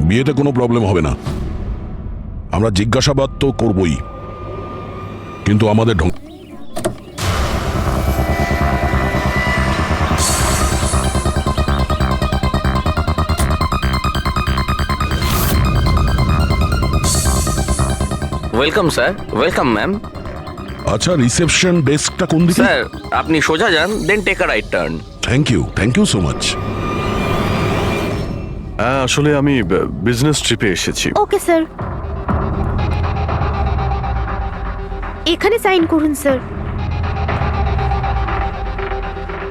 বিয়েতে কোনো প্রবলেম হবে না, আমরা জিজ্ঞাসাবাদ তো করবই, কিন্তু আমাদের ঢং। Welcome sir. Welcome ma'am. আচ্ছা রিসেপশন ডেস্কটা কোন দিকে? স্যার আপনি সোজা যান, then take a right turn. Thank you so much. আসলে আমি বিজনেস ট্রিপে এসেছি। ওকে স্যার, এখানে সাইন করুন স্যার।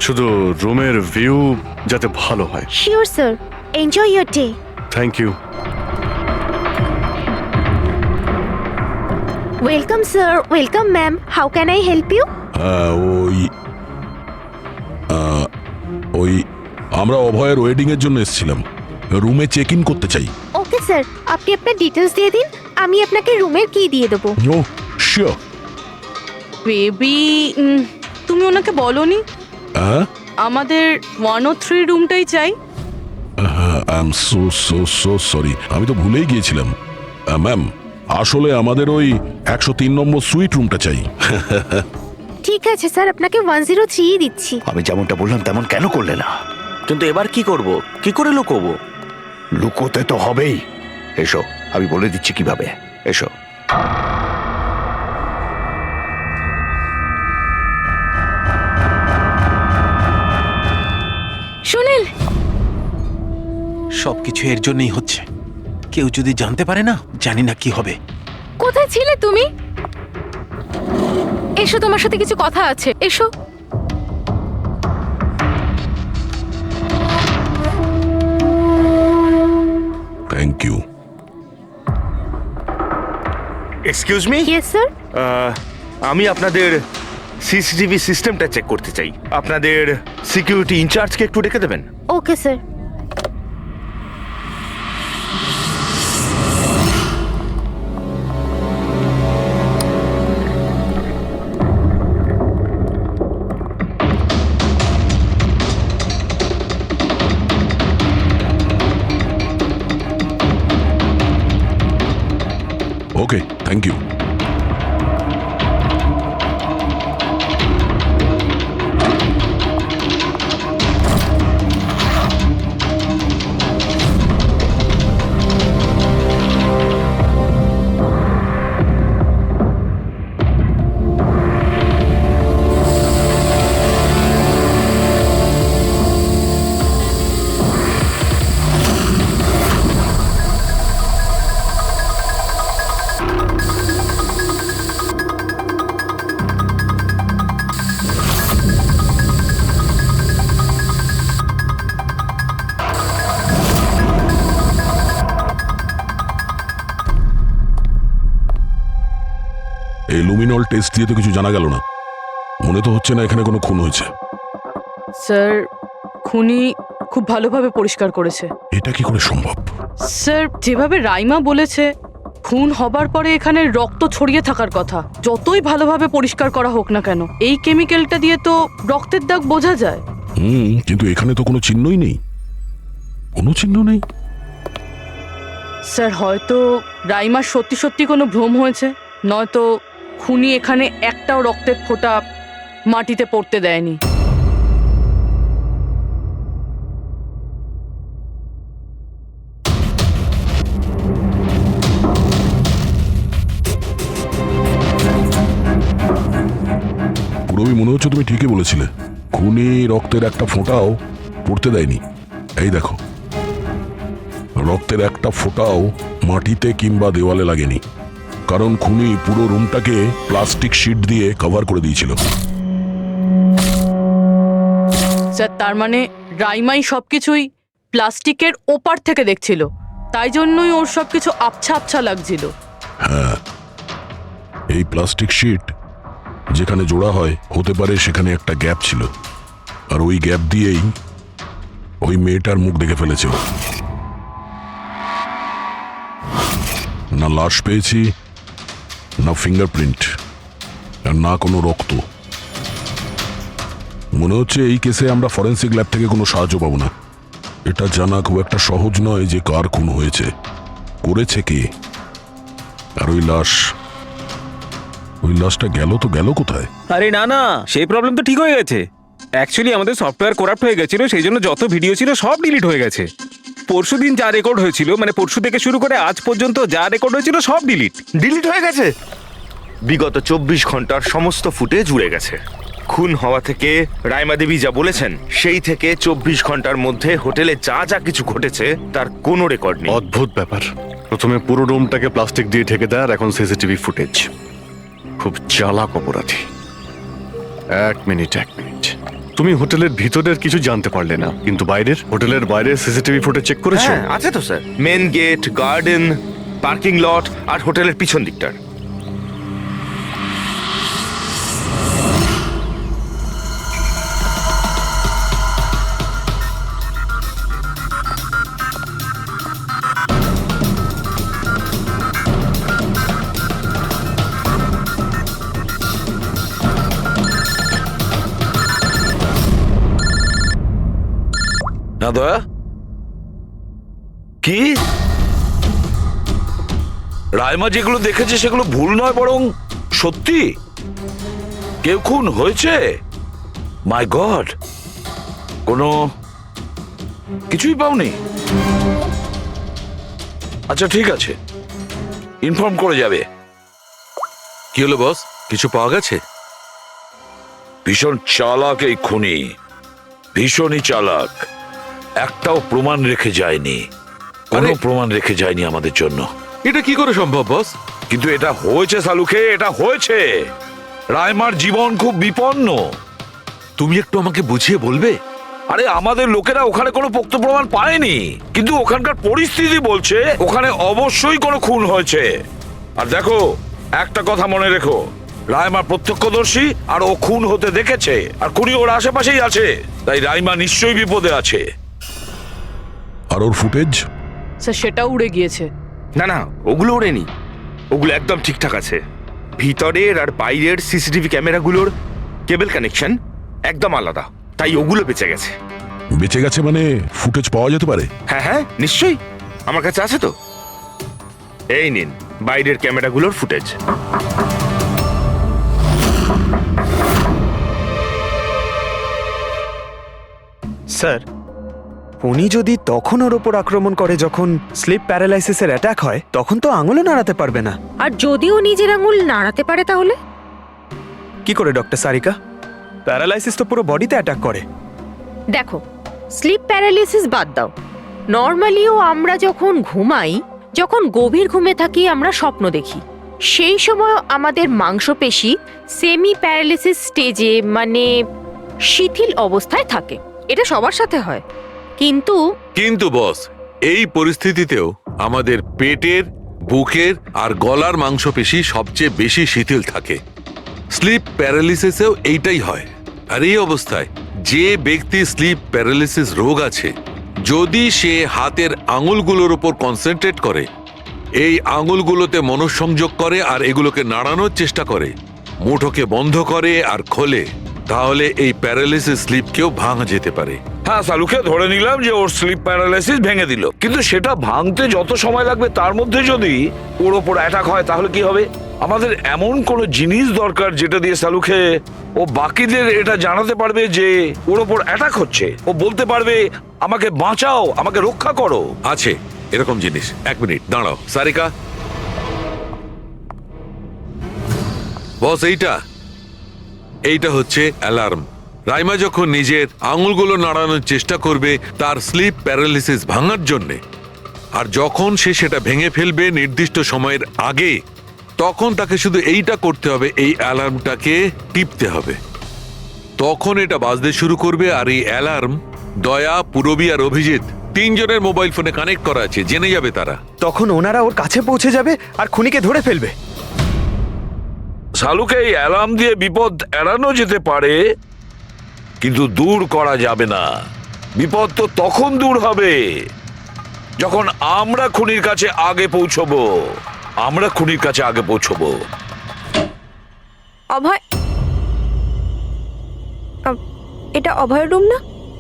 শুধু রুমের ভিউ যাতে ভালো হয়। Sure sir, enjoy your day. Thank you. Welcome sir. Welcome ma'am, how can I help you? ওই আমরা অভয়ের ওয়েডিং এর জন্য এসেছিলাম, রুমে চেক ইন করতে চাই। ওকে স্যার, আপনি আপনার ডিটেলস দিয়ে দিন, আমি আপনাকে রুমের কি দিয়ে দেবো। ও শিওর। বেবি, তুমি ওনাকে বলোনি হ্যাঁ, আমাদের 103 রুমটাই চাই? I am so so so sorry, আমি তো ভুলেই গিয়েছিলাম। ম্যাম, আসলে আমাদের ওই 103 নম্বর সুইট রুমটা চাই। ঠিক আছে স্যার, আপনাকে 103 দিচ্ছি। আমি যেমনটা বললাম তেমন কেন করলে না? কিন্তু এবার কি করব, কি করে লুকোবো? লুকোতে তো হবেই। এসো, আমি বলে দিচ্ছি কিভাবে। এসো। সুনীল, সবকিছু এর জন্যই হচ্ছে। কেউ যদি জানতে পারে না, জানি না কি হবে। কোথায় ছিলে তুমি? এসো, তোমার সাথে কিছু কথা আছে, এসো। Thank you. Excuse me, yes sir. আমি আপনাদের সিসিটিভি সিস্টেমটা চেক করতে চাই। আপনাদের সিকিউরিটি ইনচার্জকে একটু ডেকে দেবেন? Okay sir. Okay, thank you. এই লুমিনল টেস্ট দিয়ে তো কিছু জানা গেল না। মনে তো হচ্ছে না এখানে কোনো খুন হয়েছে। স্যার, খুনি খুব ভালোভাবে পরিষ্কার করেছে। এটা কি করে সম্ভব? স্যার, যেভাবে রাইমা বলেছে, খুন হবার পরে এখানে রক্ত ছড়িয়ে থাকার কথা। যতই ভালোভাবে পরিষ্কার করা হোক না কেন, এই কেমিক্যালটা দিয়ে তো রক্তের দাগ বোঝা যায়। কিন্তু এখানে তো কোনো চিহ্নই নেই, কোনো চিহ্ন নেই। স্যার, হয়তো রাইমার সত্যি সত্যি কোনো ভ্রম হয়েছে, নয়তো খুনি এখানে একটাও রক্তের ফোঁটা মাটিতে পড়তে দেয়নি। পুরবি, মনে হচ্ছে তুমি ঠিকই বলেছিলে, খুনি রক্তের একটা ফোঁটাও পড়তে দেয়নি। এই দেখো, রক্তের একটা ফোঁটাও মাটিতে কিংবা দেওয়ালে লাগেনি, কারণ খুনি পুরো রুমটাকে প্লাস্টিক শিট দিয়ে কভার করে দিয়েছিল। স্যার, তার মানে রাইমাই সবকিছুই প্লাস্টিকের ওপার থেকে দেখছিল, তাই জন্যই ওর সবকিছু আবছা আবছা লাগছিল। হ্যাঁ, এই প্লাস্টিক শিট যেখানে জোড়া হয়, হতে পারে সেখানে একটা গ্যাপ ছিল, আর ওই গ্যাপ দিয়েই ওই মেয়েটার মুখ দেখে ফেলেছে। না লাশ পেয়েছি, না ফিঙ্গারপ্রিন্ট, আর না কোনো রক্ত। মনে হচ্ছে এই কেসে আমরা ফরেন্সিক ল্যাব থেকে কোনো সাহায্য পাবো না। এটা জানা খুব একটা সহজ নয় যে কার খুন হয়েছে, করেছে কে, আর ওই লাশটা গেল তো গেল কোথায়? আরে না না, সেই প্রবলেম তো ঠিক হয়ে গেছে। অ্যাকচুয়ালি আমাদের সফটওয়্যার করাপ্ট হয়ে গেছিল, সেই জন্য যত ভিডিও ছিল সব ডিলিট হয়ে গেছে। পরশুদিন যা রেকর্ড হয়েছিল, মানে পরশু থেকে শুরু করে আজ পর্যন্ত যা রেকর্ড হয়েছিল সব ডিলিট হয়ে গেছে। বিগত 24 ঘন্টার সমস্ত ফুটেজ উড়ে গেছে। খুন হওয়া থেকে রাইমা দেবী যা বলেছেন, সেই থেকে 24 ঘন্টার মধ্যে হোটেলে যা যা কিছু ঘটেছে তার কোনো রেকর্ড নেই। অদ্ভুত ব্যাপার। প্রথমে পুরো রুমটাকে প্লাস্টিক দিয়ে ঢেকে দেয়, আর এখন সিসিটিভি ফুটেজ। খুব চালাক অপরাধী। এক মিনিট। তুমি হোটেলের ভিতরের কিছু জানতে পারলে না, কিন্তু বাইরের, হোটেলের বাইরে সিসিটিভি ফুটেজ চেক করেছো? হ্যাঁ, আছে তো sir. Main gate, garden, parking lot আর হোটেলের পিছন দিকটার। না দয়া, কি রাইমা যেগুলো দেখেছে সেগুলো ভুল নয়, বরং সত্যি? কেউ খুন হয়েছে? মাই গড, কোনো কিছুই পাওনি? আচ্ছা ঠিক আছে, ইনফর্ম করে যাবে। কি হলো বস, কিছু পাওয়া গেছে? ভীষণ চালাক এই খুনি, ভীষণই চালাক। একটাও প্রমাণ রেখে যায়নি, কোনো প্রমাণ রেখে যায়নি আমাদের জন্য। এটা কি করে সম্ভব বস? কিন্তু এটা হয়েছে সালুকে, এটা হয়েছে। রাইমার জীবন খুব বিপন্ন। তুমি একটু আমাকে বুঝিয়ে বলবে? আরে আমাদের লোকেরা ওখানে কোনো পোক্ত প্রমাণ পায়নি, কিন্তু ওখানকার পরিস্থিতি বলছে ওখানে অবশ্যই কোনো খুন হয়েছে। আর দেখো, একটা কথা মনে রেখো, রাইমা প্রত্যক্ষদর্শী, আর ও খুন হতে দেখেছে, আর খুনি ওর আশেপাশেই আছে, তাই রাইমা নিশ্চয়ই বিপদে আছে। আর ওর ফুটেজ? স্যার সেটাও উড়ে গিয়েছে। না না, ওগুলো ওড়েনি, ওগুলো একদম ঠিকঠাক আছে। ভিতরের আর বাইরের সিসিটিভি ক্যামেরাগুলোর কেবল কানেকশন একদম আলাদা, তাই ওগুলো বেঁচে গেছে। বেঁচে গেছে মানে ফুটেজ পাওয়া যেতে পারে? হ্যাঁ হ্যাঁ নিশ্চয়ই, আমার কাছে আছে তো। এই নিন বাইরের ক্যামেরাগুলোর ফুটেজ। স্যার, উনি যদি তখন ওর ওপর আক্রমণ করে যখন স্লিপ প্যারালাইসিসের অ্যাটাক হয়, তখন তো আঙুলও নাড়াতে পারবে না। আর যদিও নিজের আঙুল নাড়াতে পারে তাহলে? কি করে ডক্টর সারিকা? প্যারালাইসিস তো পুরো বডিতে অ্যাটাক করে। দেখো, স্লিপ প্যারালিসিস বাদ দাও, নর্মালিও আমরা যখন ঘুমাই, যখন গভীর ঘুমে থাকি, আমরা স্বপ্ন দেখি। সেই সময় আমাদের মাংসপেশি সেমি প্যারালিসিস স্টেজে, মানে শিথিল অবস্থায় থাকে। এটা সবার সাথে হয়। কিন্তু বস, এই পরিস্থিতিতেও আমাদের পেটের, বুকের আর গলার মাংসপেশি সবচেয়ে বেশি শিথিল থাকে। স্লিপ প্যারালিসিসেও এইটাই হয়। আর এই অবস্থায় যে ব্যক্তি স্লিপ প্যারালিসিস রোগ আছে, যদি সে হাতের আঙুলগুলোর উপর কনসেন্ট্রেট করে, এই আঙুলগুলোতে মনঃসংযোগ করে আর এগুলোকে নাড়ানোর চেষ্টা করে, মুঠোকে বন্ধ করে আর খোলে, তাহলে এই প্যারালিসিস স্লিপকেও ভাঙা যেতে পারে। হ্যাঁ সালুকে ধরে নিলাম যে ওর স্লিপ প্যারালাইসিস ভেঙে দিল, কিন্তু সেটা ভাঙতে যত সময় লাগবে তার মধ্যে যদি ওর ওপর অ্যাটাক হয় তাহলে কি হবে? আমাদের এমন কোনো জিনিস দরকার যেটা দিয়ে সালুকে ও বাকিদের এটা জানাতে পারবে যে ওর ওপর অ্যাটাক হচ্ছে। ও বলতে পারবে, আমাকে বাঁচাও, আমাকে রক্ষা করো। আছে এরকম জিনিস। এক মিনিট দাঁড়াও সারিকা। বস, এইটা হচ্ছে অ্যালার্ম। রাইমা যখন নিজের আঙুলগুলো নাড়ানোর চেষ্টা করবে তার স্লিপ প্যারালিসিস ভাঙার জন্যে, আর যখন সে সেটা ভেঙে ফেলবে নির্দিষ্ট সময়ের আগে, তখন তাকে শুধু এইটা করতে হবে, এই অ্যালার্মটাকে টিপতে হবে। তখন এটা বাজতে শুরু করবে, আর এই অ্যালার্ম দয়া, পুরবী আর অভিজিৎ তিনজনের মোবাইল ফোনে কানেক্ট করা আছে, জেনে যাবে তারা। তখন ওনারা ওর কাছে পৌঁছে যাবে আর খুনিকে ধরে ফেলবে। সালুকে এই অ্যালার্ম দিয়ে বিপদ এড়ানো যেতে পারে, কিন্তু দূর করা যাবে না। বিপদ তো তখন দূর হবে যখন আমরা খুনির কাছে আগে পৌঁছবো। অভয়, এটা অভয়ের রুম না?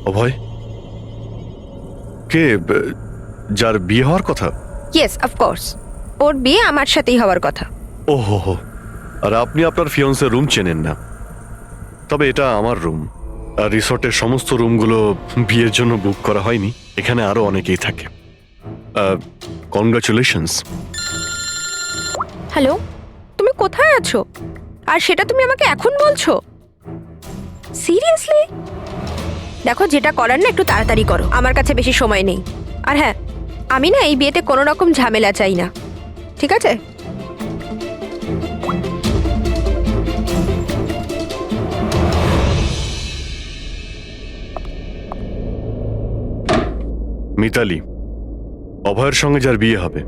অভয় কে? যার বিয়ে হওয়ার কথা? ইয়েস, অফকোর্স, ওর বিয়ে আমার সাথেই হওয়ার কথা। ওহো, আর আপনি আপনার ফিয়ন্সের রুম চেনেন না? তবে এটা আমার রুম, আর রিসর্টের সমস্ত রুমগুলো বিয়ের জন্য বুক করা হয়নি। এখানে আরো অনেকেই থাকে। কনগ্রাচুলেশনস। হ্যালো, তুমি কোথায় আছো? আর সেটা তুমি আমাকে এখন বলছো? সিরিয়াসলি? দেখো, যেটা করার না একটু তাড়াতাড়ি করো, আমার কাছে বেশি সময় নেই। আর হ্যাঁ, আমি না এই বিয়েতে কোনো রকম ঝামেলা চাই না, ঠিক আছে? মিতালি, অভয়ের সঙ্গে যার বিয়ে হবে,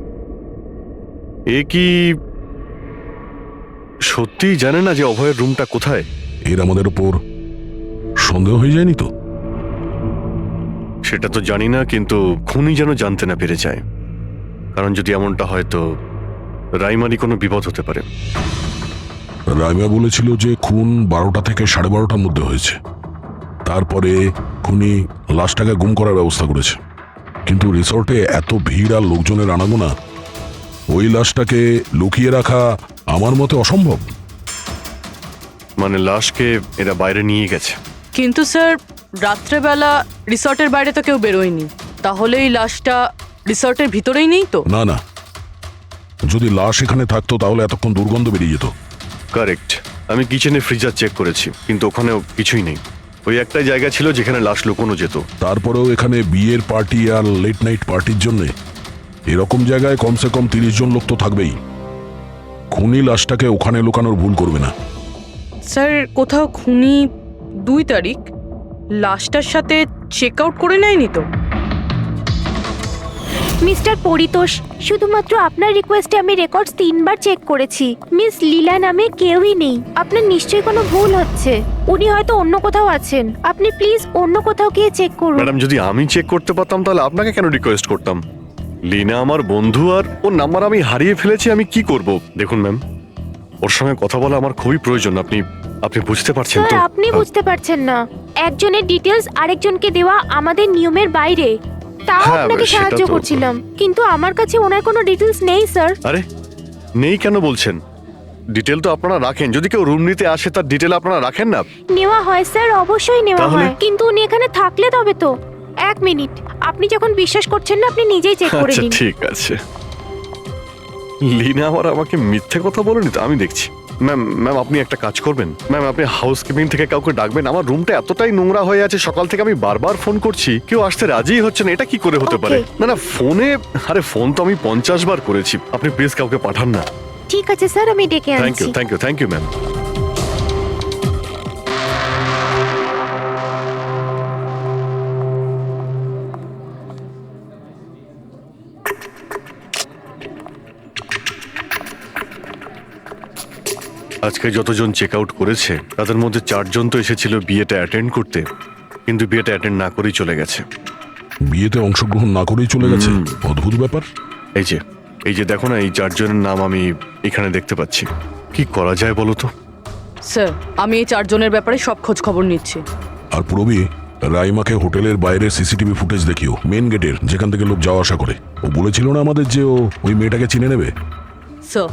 এ কি সত্যিই জানে না যে অভয়ের রুমটা কোথায়? এর আমাদের উপর সন্দেহ হয়ে যায়নি তো? সেটা তো জানি না, কিন্তু খুনি যেন জানতে না পেরে যায়, কারণ যদি এমনটা হয় তো রাইমারই কোনো বিপদ হতে পারে। রাইমা বলেছিল যে খুন 12টা থেকে 12:30টার মধ্যে হয়েছে। তারপরে খুনি লাশটাকে গুম করার ব্যবস্থা করেছে, কিন্তু রিসর্টে এত ভিড় আর লোকজনের আনাগোনা, ওই লাশটাকে লুকিয়ে রাখা আমার মতে অসম্ভব। মানে লাশকে এরা বাইরে নিয়ে গেছে? কিন্তু স্যার রাত্রেবেলা রিসর্টের বাইরে তো কেউ বেরোয়নি, তাহলে এই লাশটা রিসর্টের ভিতরেই নেই তো? না না, যদি লাশ এখানে থাকতো তাহলে এতক্ষণ দুর্গন্ধ বেরিয়ে যেত। কারেক্ট। আমি কিচেনে ফ্রিজার চেক করেছি, কিন্তু ওখানেও কিছুই নেই। ওই একটাই জায়গা ছিল যেখানে লাশ লুকোনো যেত। তারপরেও এখানে বিয়ের পার্টি আর লেট নাইট পার্টির জন্য এরকম জায়গায় কমসে কম 30 জন লোক তো থাকবেই। খুনি লাশটাকে ওখানে লুকানোর ভুল করবে না। স্যার কোথাও খুনি 2 তারিখ লাশটার সাথে চেক আউট করে নেয়নি তো? মিস্টার পরিতোষ, শুধুমাত্র আপনার রিকোয়েস্টে আমি রেকর্ডস 3 বার চেক করেছি। মিস লীলা নামে কেউই নেই। আপনার নিশ্চয়ই কোনো ভুল হচ্ছে। উনি হয়তো অন্য কোথাও আছেন। আপনি প্লিজ অন্য কোথাও গিয়ে চেক করুন। ম্যাডাম, যদি আমি চেক করতে পারতাম তাহলে আপনাকে কেন রিকোয়েস্ট করতাম? লিনা আমার বন্ধু, আর ওর নাম্বার আমি হারিয়ে ফেলেছি। আমি কি করব? দেখুন ম্যাম, ওর সঙ্গে কথা বলা আমার খুবই প্রয়োজন। আপনি বুঝতে পারছেন তো? স্যার, আপনি বুঝতে পারছেন না। একজনের ডিটেলস আরেকজনকে দেওয়া আমাদের নিয়মের বাইরে। তাও হ্যাঁ, আপনাকে সেটা সাহায্য তো- করছিলাম, কিন্তু আমার কাছে ওনার কোনো ডিটেলস নেই স্যার। আরে নেই কেন বলছেন? ডিটেল তো আপনারা রাখেন। যদি কেউ রুম নিতে আসে তার ডিটেল আপনারা রাখেন না? নেওয়া হয় স্যার, অবশ্যই নেওয়া তাহলে? হয়, কিন্তু উনি এখানে থাকলে তবে তো। 1 মিনিট, আপনি যখন বিশ্বাস করছেন না আপনি নিজেই চেক করে আচ্ছা নিন। ঠিক আছে। লিনা আবার আমাকে মিথ্যে কথা বলেনি তো? আমি দেখছি। ম্যাম আপনি একটা কাজ করবেন। ম্যাম আপনি হাউসকিপিং থেকে কাউকে ডাকবেন। আমার রুমটা এতটাই নোংরা হয়ে আছে, সকাল থেকে আমি বারবার ফোন করছি, কেউ আসতে রাজিই হচ্ছে না। এটা কি করে হতে পারে? Okay. না ফোনে, আরে ফোন তো আমি 50 বার করেছি। আপনি প্লিজ কাউকে পাঠান না। ঠিক আছে স্যার, আমি ডেকে থ্যাংক আনছি। You thank you ma'am. আজকে যতজন চেক আউট করেছে তাদের মধ্যে 4 জন তো এসেছিল বিয়েটা অ্যাটেন্ড করতে, কিন্তু বিয়েটা অ্যাটেন্ড না করেই চলে গেছে। বিয়েতে অংশগ্রহণ না করেই চলে গেছে? অদ্ভুত ব্যাপার। এই যে দেখো না, এই 4 জনের নাম আমি এখানে দেখতে পাচ্ছি। কি করা যায় বলো তো? স্যার আমি এই 4 জনের ব্যাপারে সব খোঁজ খবর নিচ্ছি। আর পুরবি, রাইমাকে হোটেলের বাইরে সিসিটিভি ফুটেজ দেখিও, মেন গেটের, যেখান থেকে লোক যাওয়া আসা করে। ও বলেছিল না আমাদের যে ও ওই মেয়েটাকে চিনে নেবে। স্যার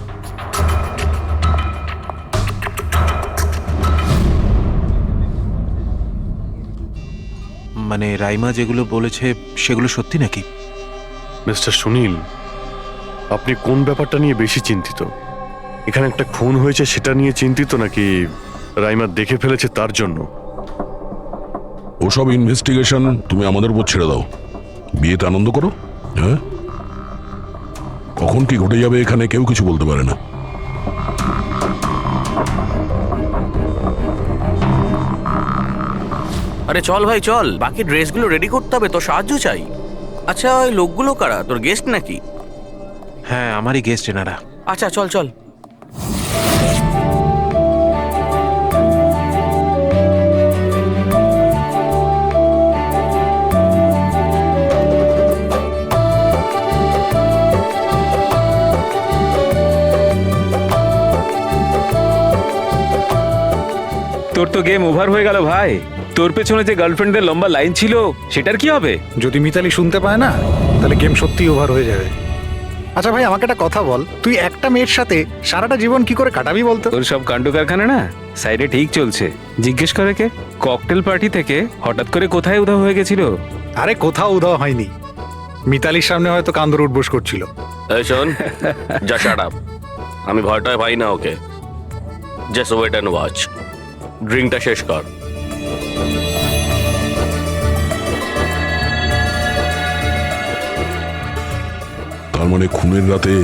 মানে রাইমা যেগুলো বলেছে সেগুলো সত্যি নাকি? মিস্টার সুনীল, আপনি কোন ব্যাপারটা নিয়ে বেশি চিন্তিত? এখানে একটা খুন হয়েছে সেটা নিয়ে চিন্তিত, নাকি রাইমা দেখে ফেলেছে তার জন্য? ওসব ইনভেস্টিগেশন তুমি আমাদের উপর ছেড়ে দাও। বিয়েতে আনন্দ করো। হ্যাঁ, কখন কি ঘটে যাবে এখানে কেউ কিছু বলতে পারে না। আরে চল ভাই চল, বাকি ড্রেসগুলো রেডি করতে হবে, তো সাহায্য চাই। আচ্ছা ওই লোকগুলো কারা? তোর গেস্ট নাকি? হ্যাঁ, আমারই গেস্ট এনারা। আচ্ছা চল চল। তোর তো গেম ওভার হয়ে গেল ভাই। তোর পেছনে যে গার্লফ্রেন্ডদের লম্বা লাইন ছিল সেটার কি হবে? যদি মিতালি শুনতে পায় না তাহলে গেম সত্যিই ওভার হয়ে যাবে। আচ্ছা ভাই, আমাকে একটা কথা বল, তুই একটা মেয়ের সাথে সারাটা জীবন কি করে কাটাবি বলতো? তোর সব কাণ্ড কারখানা না সাইডে ঠিক চলছে। জিজ্ঞেস করে কে? ককটেল পার্টি থেকে হঠাৎ করে কোথায় উধাও হয়ে গেছিল? আরে কোথাও উধাও হয়নি, মিতালির সামনে হয়তো কান্দর উঠবোস করছিল। এই শোন, যা শাট আপ। আমি ভয়টায় পাই না okay. Just wait and watch. ড্রিঙ্কটা শেষ কর। তার মানে খুনের রাতে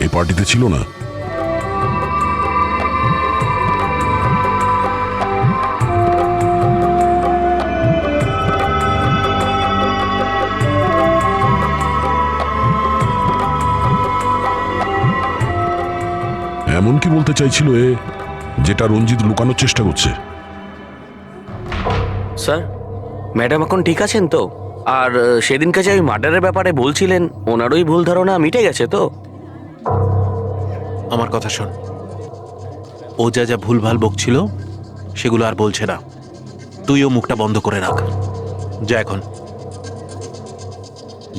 এই পার্টিতে ছিল না? এমন কি বলতে চাইছিল এ, যেটা রঞ্জিত লুকানোর চেষ্টা করছে? স্যার ম্যাডাম এখন ঠিক আছেন তো? আর সেদিনকে যে ওই মার্ডারের ব্যাপারে বলছিলেন, ওনারই ভুল ধারণা মিটে গেছে তো? আমার কথা শোন, ও যা যা ভুলভাল বকছিল সেগুলো আর বলছে না। তুইও মুখটা বন্ধ করে রাখ। যা এখন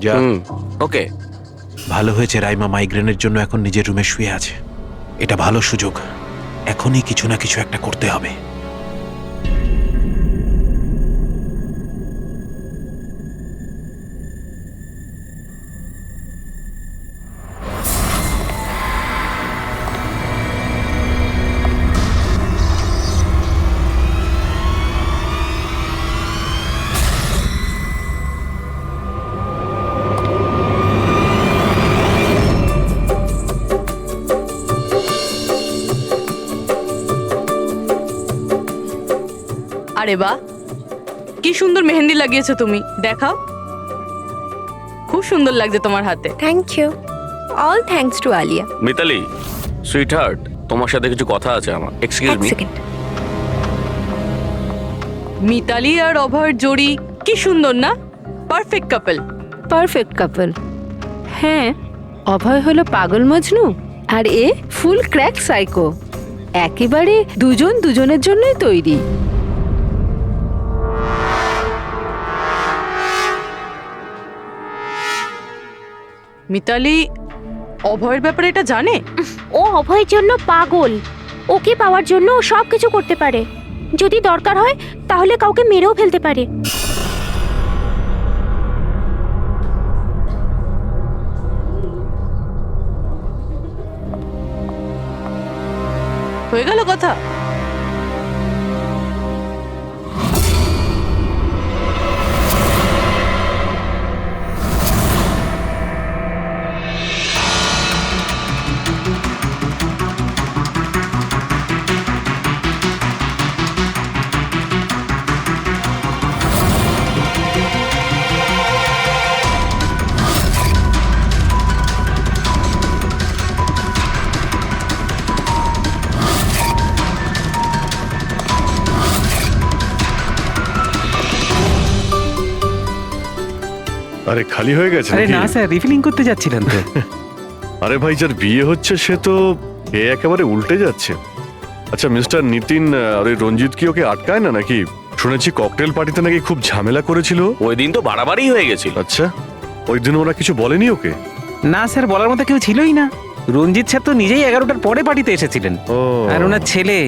যা। ওকে। ভালো হয়েছে রাইমা মাইগ্রেনের জন্য এখন নিজের রুমে শুয়ে আছে। এটা ভালো সুযোগ, এখনই কিছু না কিছু একটা করতে হবে। আরে বাহ, কি সুন্দর মেহেন্দি লাগিয়েছো তুমি, দেখাও। খুব সুন্দর লাগছে তোমার হাতে। Thank you. All thanks to Alia. Mitali sweetheart, তোমার সাথে কিছু কথা আছে আমার। Excuse me. মিতালি আর অভয়ের জোড়ি কি সুন্দর না? Perfect couple. Perfect couple. হ্যাঁ, অভয় হলো পাগল মজনু আর এ ফুল ক্র্যাক সাইকো। একেবারে দুজন দুজনের জন্যই তৈরি। মিতালি অভয়ের ব্যাপারে এটা জানে? ও অভয়ের জন্য পাগল। ওকে পাওয়ার জন্য ও সব কিছু করতে পারে। যদি দরকার হয় তাহলে কাউকে মেরেও ফেলতে পারে। হয়ে গেল কথা। আরে খালি হয়ে গেছে আরে নাকি? না স্যার, রিফিলিং করতে যাচ্ছিলেন তো। আরে ভাই, যার বিয়ে হচ্ছে সে তো এ একেবারে উল্টে যাচ্ছে। আচ্ছা মিস্টার নিতিন আর ওই রঞ্জিত কি ওকে আটকায় না নাকি? শুনেছি ককটেল পার্টিতে নাকি খুব ঝামেলা করেছিল। ওই দিন তো বাড়াবাড়ি হয়ে গেছিল। আচ্ছা, ওই দিন ওরা কিছু বলেনি ওকে? না স্যার, বলার মতো কেউ ছিলই না। রঞ্জিত স্যার তো নিজেই 11টার পরে পার্টিতে এসেছিলেন। ও, আর ওনার ছেলে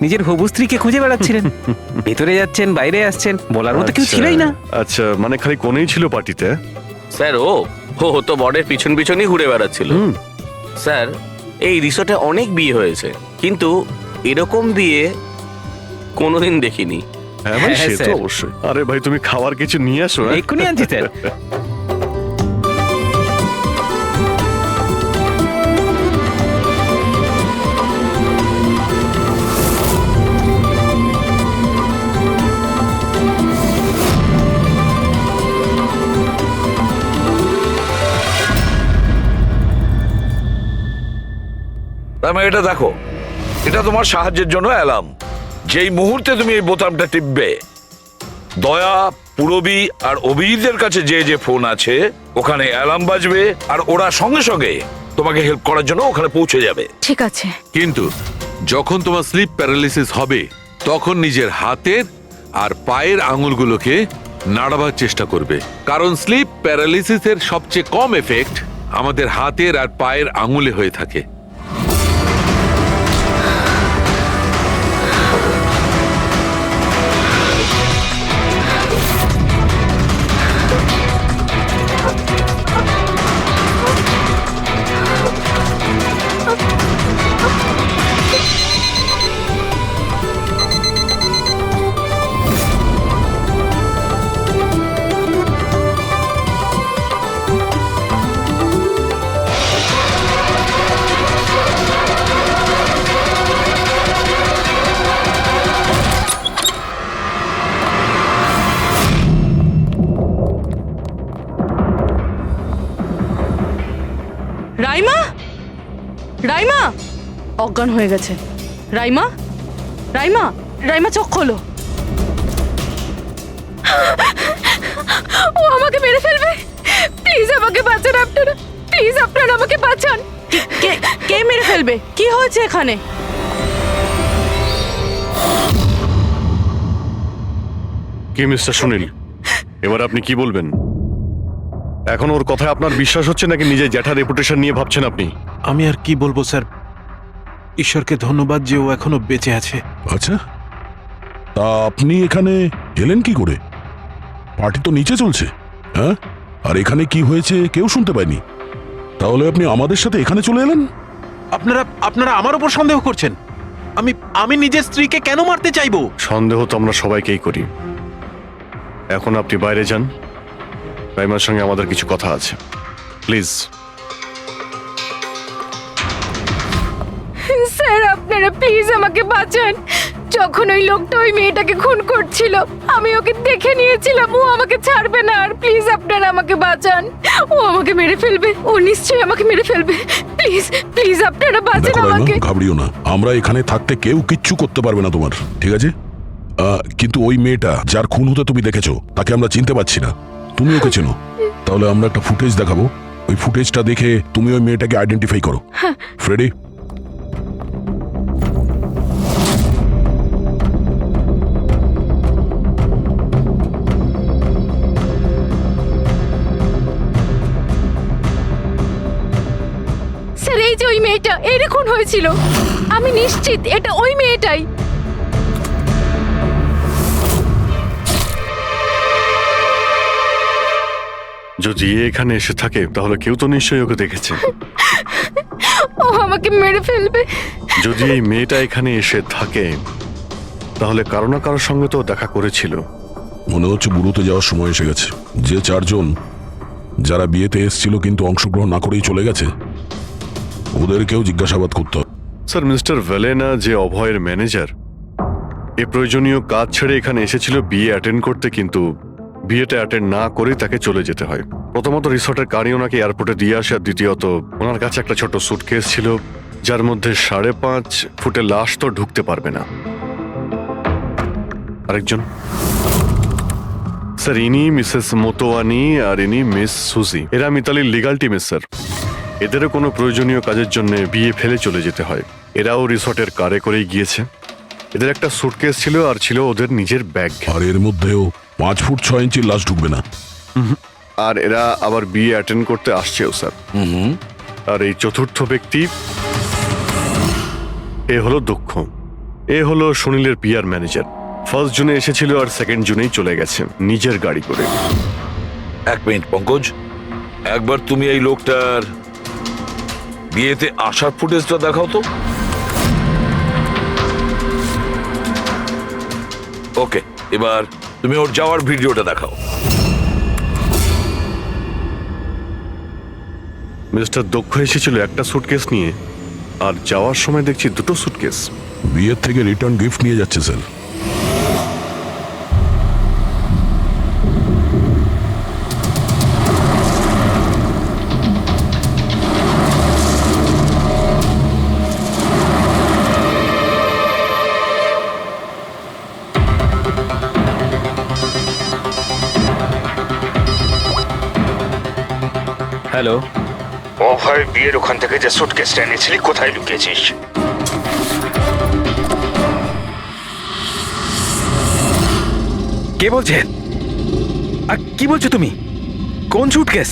নিজের হবু স্ত্রীকে খুঁজে বেড়াচ্ছিলেন। ভেতরে যাচ্ছেন, বাইরে আসছেন, বলার মতো কেউ ছিলই না। আচ্ছা, মানে খালি কোনেই ছিল পার্টিতে? স্যার ও তো বরের পিছন পিছনই ঘুরে বেড়াচ্ছিল। স্যার, এই রিসোর্টে অনেক বিয়ে হয়েছে, কিন্তু এরকম বিয়ে কোনোদিন দেখিনি। হ্যাঁ ভাই, হ্যাঁ, সে তো স্যার। অবশ্যই। আরে ভাই, তুমি খাবার কিছু নিয়ে আসো। হ্যাঁ? এক্ষুনি আনছি স্যার। এটা দেখো, এটা তোমার সাহায্যের জন্য অ্যালার্ম। যেই মুহূর্তে তুমি এই বোতামটা টিপবে, দয়া, পুরবী আর অভিজিতের কাছে যে যে ফোন আছে ওখানে অ্যালার্ম বাজবে, আর ওরা সঙ্গে সঙ্গে তোমাকে হেল্প করার জন্য ওখানে পৌঁছে যাবে। ঠিক আছে। কিন্তু যখন তোমার স্লিপ প্যারালিসিস হবে তখন নিজের হাতের আর পায়ের আঙুলগুলোকে নাড়াবার চেষ্টা করবে, কারণ স্লিপ প্যারালিসিসের সবচেয়ে কম এফেক্ট আমাদের হাতের আর পায়ের আঙুলে হয়ে থাকে। রাইমা, রাইমা অজ্ঞান হয়ে গেছে। রাইমা, রাইমা, রাইমা চোখ খোলো। ও আমাকে মেরে ফেলবে। প্লিজ আমাকে বাঁচান আপনারা, প্লিজ আপনারা আমাকে বাঁচান। কে মেরে ফেলবে? কি হয়েছে এখানে? কি মিস্টার সুনীল, এবার আপনি কি বলবেন? এখন ওর কথায় আপনার বিশ্বাস হচ্ছে নাকি নিজের জ্যাঠার রেপুটেশন নিয়ে ভাবছেন আপনি? আমি আর কি বলবো স্যার, ঈশ্বরকে ধন্যবাদ যে ও এখনো বেঁচে আছে। আচ্ছা, তা আপনি এখানে এলেন কি করে? পার্টি তো নিচে চলছে, হ্যাঁ? আর এখানে কি হয়েছে কেউ শুনতে পায়নি। তাহলে আপনি আমাদের সাথে এখানে চলে এলেন? আপনারা আমার উপর সন্দেহ করছেন? আমি নিজের স্ত্রীকে কেন মারতে চাইবো? সন্দেহ তো আমরা সবাইকেই করি। এখন আপনি বাইরে যান, রাইমার সঙ্গে আমাদের কিছু কথা আছে, প্লিজ। স্যার আপনারা প্লিজ আমাকে বাঁচান। যখন ওই লোকটা ওই মেয়েটাকে খুন করছিল আমি ওকে দেখে নিয়েছিলাম, ও আমাকে ছাড়বে না। আর প্লিজ আপনারা আমাকে বাঁচান, ও আমাকে মেরে ফেলবে, ও নিশ্চয়ই আমাকে মেরে ফেলবে। প্লিজ প্লিজ আপনারা বাঁচান দেখো রাইমা, আমাকে। ঘাবড়িও না, আমরা এখানে থাকতে কেউ কিচ্ছু করতে পারবে না তোমার, ঠিক আছে? কিন্তু ওই মেয়েটা যার খুন হতে তুমি দেখেছো তাকে আমরা চিনতে পারছি না। তুমি ওকে চেনো? তাহলে আমরা একটা ফুটেজ দেখাবো, ওই ফুটেজটা দেখে তুমি ওই মেয়েটাকে আইডেন্টিফাই করো। ফ্রেডি, স্যার এই যে ওই মেয়েটা, এর খুন হয়েছিল, আমি নিশ্চিত এটা ওই মেয়েটাই। যদি এ এখানে এসে থাকে তাহলে কেউ তো নিশ্চয়ই ওকে দেখেছে। ও আমাকে মেরে ফেলবে। যদি এই মেয়েটা এখানে এসে থাকে তাহলে কারো না কারোর সঙ্গে তো দেখা করেছিল। মনে হচ্ছে বুড়োতে যাওয়ার সময় এসে গেছে। যে চারজন যারা বিয়েতে এসেছিল কিন্তু অংশগ্রহণ না করেই চলে গেছে, ওদেরকেও জিজ্ঞাসাবাদ করতে হবে। স্যার, মিস্টার ভেলেনা যে অভয়ের ম্যানেজার, এ প্রয়োজনীয় কাজ ছেড়ে এখানে এসেছিল বিয়ে অ্যাটেন্ড করতে, কিন্তু বিয়েটা অ্যাটেন্ড না করে তাকে চলে যেতে হয়। প্রথমত রিসর্টের গাড়ি ওনাকে এয়ারপোর্টে দিয়ে আসে, আর দ্বিতীয়ত ওনার কাছে একটা ছোট সুটকেস ছিল যার মধ্যে 5.5 ফুটের লাশ তো ঢুকতে পারবে না। আরেকজন স্যার, ইনি মিসেস মোতোয়ানি আর ইনি মিস সুজি। এরা মিতালির লিগাল টিমের স্যার। এদেরও কোনো প্রয়োজনীয় কাজের জন্য বিয়ে ফেলে চলে যেতে হয়। এরাও রিসর্টের কারে করেই গিয়েছে। এদের একটা সুটকেস ছিল আর ছিল ওদের নিজের ব্যাগ। আর এর মধ্যেও 5 ফুট 6 ইঞ্চির লাশ ঢুকবে না। আর এরা আবার বিয়ে অ্যাটেন্ড করতে আসছেও স্যার। আর এই চতুর্থ ব্যক্তি, এ হলো দক্ষ। এ হলো সুনীলের পিআর ম্যানেজার। ফার্স্ট জুনে এসেছিল আর সেকেন্ড জুনেই চলে গেছে নিজের গাড়ি করে। এক মিনিট পঙ্কজ, একবার তুমি এই লোকটার বিয়েতে আসার ফুটেজটা দেখাও তো। ওকে, এবার তুমি ওর যাওয়ার ভিডিওটা দেখাও। মিস্টার দক্ষ এসেছিল একটা সুটকেস নিয়ে, আর যাওয়ার সময় দেখছি দুটো সুটকেস। বিয়ের থেকে রিটার্ন গিফট নিয়ে যাচ্ছে স্যার। হ্যালো, অভয় বিয়ের ওখান থেকে যে সুটকেসটা এনেছিলি কোথায় লুকিয়েছিস? কে বলছেন? আর কি বলছো তুমি? কোন সুটকেস?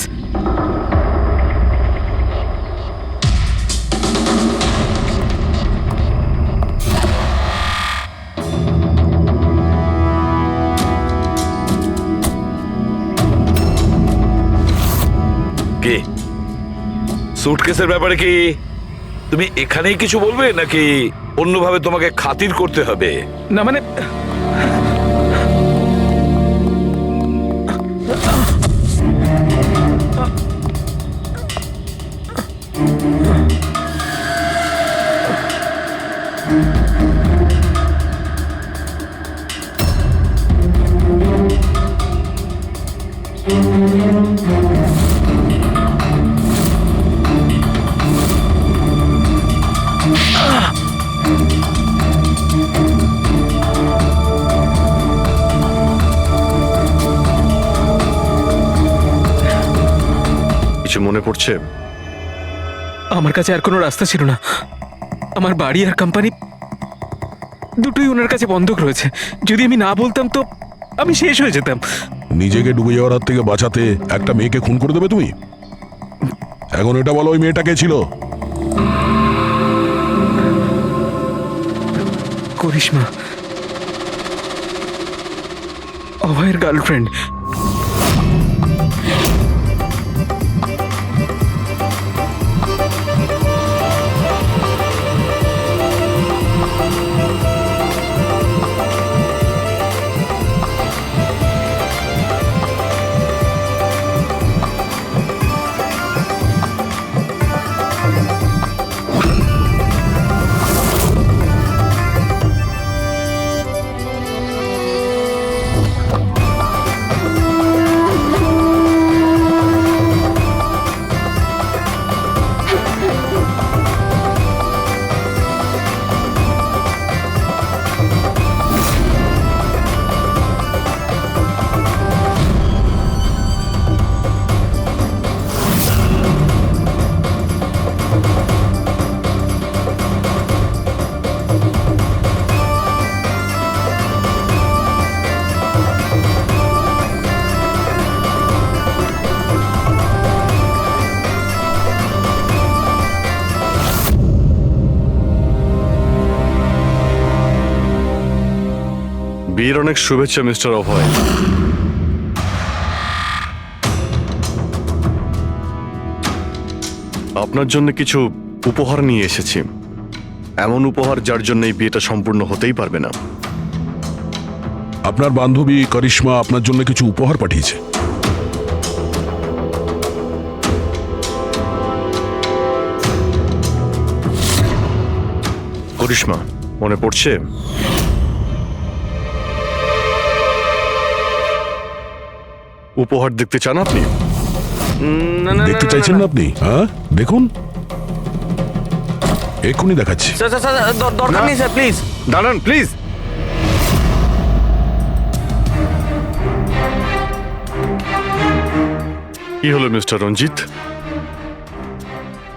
কে? সুটকেসের ব্যাপারে কি তুমি এখানেই কিছু বলবে নাকি অন্যভাবে তোমাকে খাতির করতে হবে? না মানে কিছু মনে পড়ছে? আমার কাছে আর কোনো রাস্তা ছিল না। আমার বাড়ি আর কোম্পানি দুটোই ওনার কাছে বন্ধক রয়েছে। যদি আমি না বলতাম তো আমি শেষ হয়ে যেতাম। নিজেকে ডুবে যাওয়ার হাত থেকে বাঁচাতে একটা মেয়েকে খুন করে দেবে তুমি? এখন এটা বলো, ওই মেয়েটা কে ছিল? করিশ্মা, অভয়ের গার্লফ্রেন্ড। বিয়ের অনেক শুভেচ্ছা মিস্টার অভয়। আপনার জন্য কিছু উপহার নিয়ে এসেছি, এমন উপহার যার জন্য এই বিয়েটা সম্পূর্ণ হতেই পারবে না। আপনার বান্ধবী করিশ্মা আপনার জন্য কিছু উপহার পাঠিয়েছে। করিশ্মা, মনে পড়ছে? উপহার দেখতে চান আপনি? দেখতে চাইছেন না আপনি? হ্যাঁ, দেখুন, এক্ষুনি দেখাচ্ছি। দরকার নেই স্যার, প্লিজ দাঁড়ান, প্লিজ। কি হলো মিস্টার রঞ্জিত?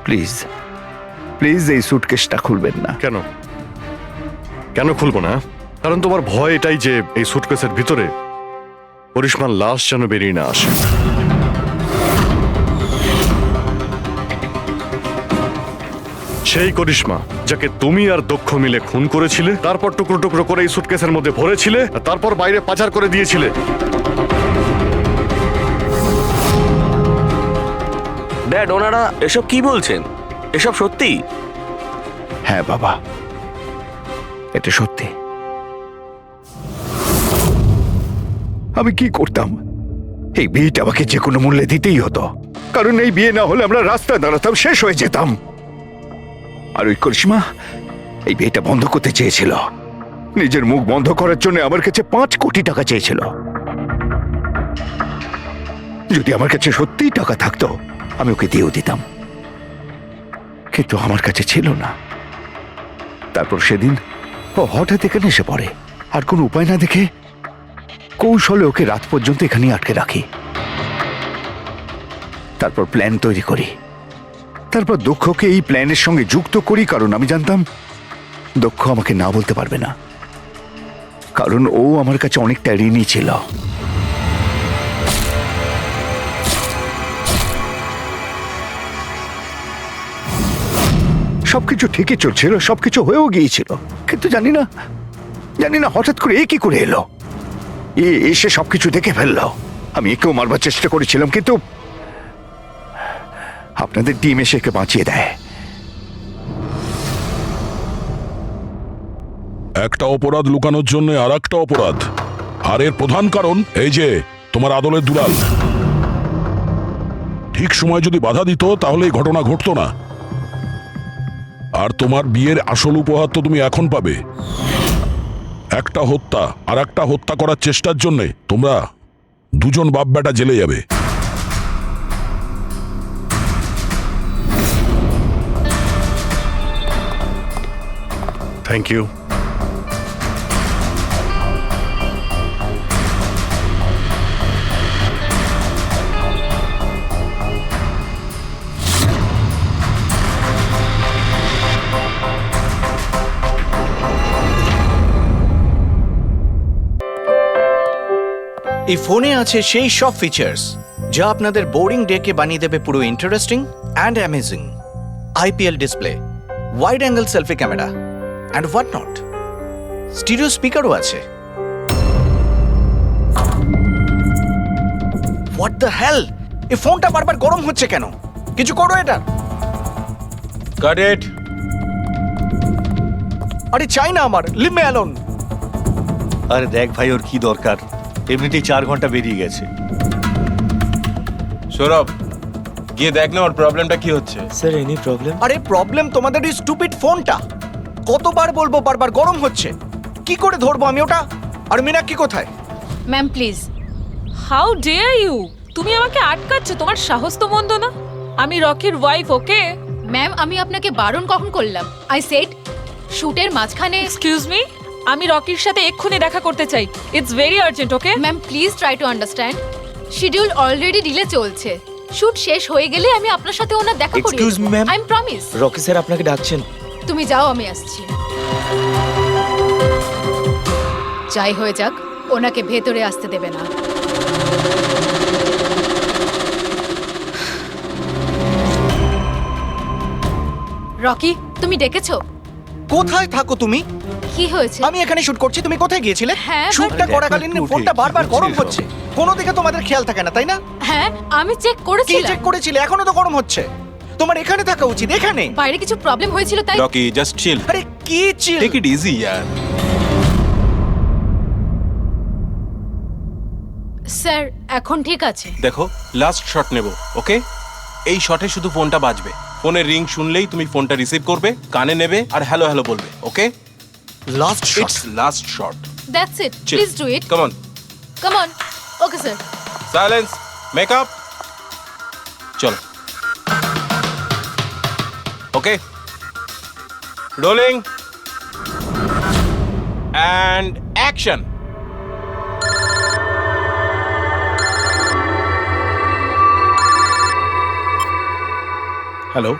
প্লিজ প্লিজ এই সুটকেসটা খুলবেন না। কেন কেন খুলবো না? কারণ তোমার ভয় এটাই যে এই সুটকেসের ভিতরে করিশ্মার লাশ যেন বেরিয়ে না আসে। সেই করিশ্মা যাকে তুমি আর দক্ষ মিলে খুন করেছিলে, তারপর টুকরো টুকরো করে এই সুটকেসের মধ্যে ভরেছিলে, আর তারপর বাইরে পাচার করে দিয়েছিলে। ড্যাড, ওনারা এসব কি বলছেন? এসব সত্যি? হ্যাঁ বাবা, এটা সত্যি। আমি কি করতাম? এই বিয়েটা আমাকে যে কোনো মূল্যে দিতেই হতো, কারণ এই বিয়ে না হলে আমরা রাস্তায় দাঁড়াতাম, শেষ হয়ে যেতাম। আর ওই করিশ্মা এই বিয়েটা বন্ধ করতে চেয়েছিল, নিজের মুখ বন্ধ করার জন্য আমার কাছে 5 কোটি টাকা চেয়েছিল। যদি আমার কাছে সত্যিই টাকা থাকতো আমি ওকে দিয়েও দিতাম, কিন্তু আমার কাছে ছিল না। তারপর সেদিন ও হঠাৎ এখানে এসে পড়ে, আর কোনো উপায় না দেখে কৌশলে ওকে রাত পর্যন্ত এখানে আটকে রাখি। তারপর প্ল্যান তৈরি করি, তারপর দক্ষকে এই প্ল্যানের সঙ্গে যুক্ত করি, কারণ আমি জানতাম দক্ষ আমাকে না বলতে পারবে না, কারণ ও আমার কাছে অনেকটা ঋণী ছিল। সবকিছু ঠিকই চলছিল, সবকিছু হয়েও গিয়েছিল, কিন্তু জানি না হঠাৎ করে এ কি করে এলো। এসে সবকিছু দেখে ফেললো। আমি একেও মারবার চেষ্টা করেছিলাম, কিন্তু আপনাদের টিম এসে একে বাঁচিয়ে দেয়। একটা অপরাধ লুকানোর জন্য আর একটা অপরাধ, আর এর প্রধান কারণ এই যে তোমার আদলের দুলাল। ঠিক সময় যদি বাধা দিত তাহলে এই ঘটনা ঘটতো না। আর তোমার বিয়ের আসল উপহার তো তুমি এখন পাবে। একটা হত্যা আর একটা হত্যা করার চেষ্টার জন্য তোমরা দুজন বাপ বেটা জেলে যাবে। Thank you. এই ফোনে আছে সেই সব ফিচার্স যা আপনাদের বোরিং ডেকে বানিয়ে দেবে পুরো interesting and amazing. IPL display, wide angle selfie camera and what not. Stereo স্পিকারও আছে। হোয়াট দ্য হেল, এই ফোনটা বারবার গরম হচ্ছে কেন? কিছু করো এটা। Got it. আরে চাই না আমার, লিভ মি অ্যালোন। আরে দেখ ভাই, ওর কি দরকার? এমনিতেই 4 ঘন্টা বেরিয়ে গেছে। সৌরভ, গিয়ে দেখ না ওর প্রবলেমটা কি হচ্ছে। Sir any problem? আরে প্রবলেম তোমাদের ওই স্টুপিড ফোনটা। কতবার বলবো, বারবার গরম হচ্ছে। কি করে ধরবো আমি ওটা? আর মীনাক্ষী কোথায়? Ma'am please. How dare you? তুমি আমাকে আটকাচ্ছ? তোমার সাহস তো মন্দ না। আমি রকির ওয়াইফ, ওকে? ম্যাম আমি আপনাকে বারণ কখন করলাম? আই সেড শুটের মাঝখানে। এক্সকিউজ মি, আমি রকির সাথে এক্ষুনি দেখা করতে চাই। It's very urgent, okay? Ma'am please try to understand. Schedule already delay চলছে। শুট শেষ হয়ে গেলে আমি আপনার সাথে ওনার দেখা করিয়ে Excuse me, ma'am? I am promise. Rocky sir আপনাকে ডাকছেন। তুমি যাও, আমি আসছি। যাই হয়ে যাক, ওনাকে ভেতরে আসতে দেবে না। রকি, তুমি ডেকেছো? কোথায় থাকো তুমি? কি হয়েছে? আমি এখানে শুট করছি, তুমি কোথায় গিয়েছিলে? হ্যাঁ, শুটটা but- করাকালীন একটু ফোনটা উঠে, বারবার কি গরম হচ্ছে হচ্ছে। কোনো দিকে তোমাদের খেয়াল থাকে না, তাই না? হ্যাঁ আমি চেক কি করেছিলাম। চেক করেছিলে? এখনো তো গরম হচ্ছে। তোমার এখানে থাকা উচিত, এখানে। বাইরে কিছু প্রবলেম হয়েছিল তাই। রকি জাস্ট চিল, আরে কি চিল? টেক ইট ইজি ইয়ার। স্যার এখন ঠিক আছে। দেখো লাস্ট শট নেব, ওকে? এই শটে শুধু ফোনটা বাজবে। ফোনের রিং শুনলেই তুমি ফোনটা রিসিভ করবে, কানে নেবে আর হ্যালো হ্যালো বলবে, okay? Last shot. It's last shot. That's it, Chill. Please do it. Come on, come on. Okay sir. Silence, makeup, চলো। Okay, rolling and action. Hello.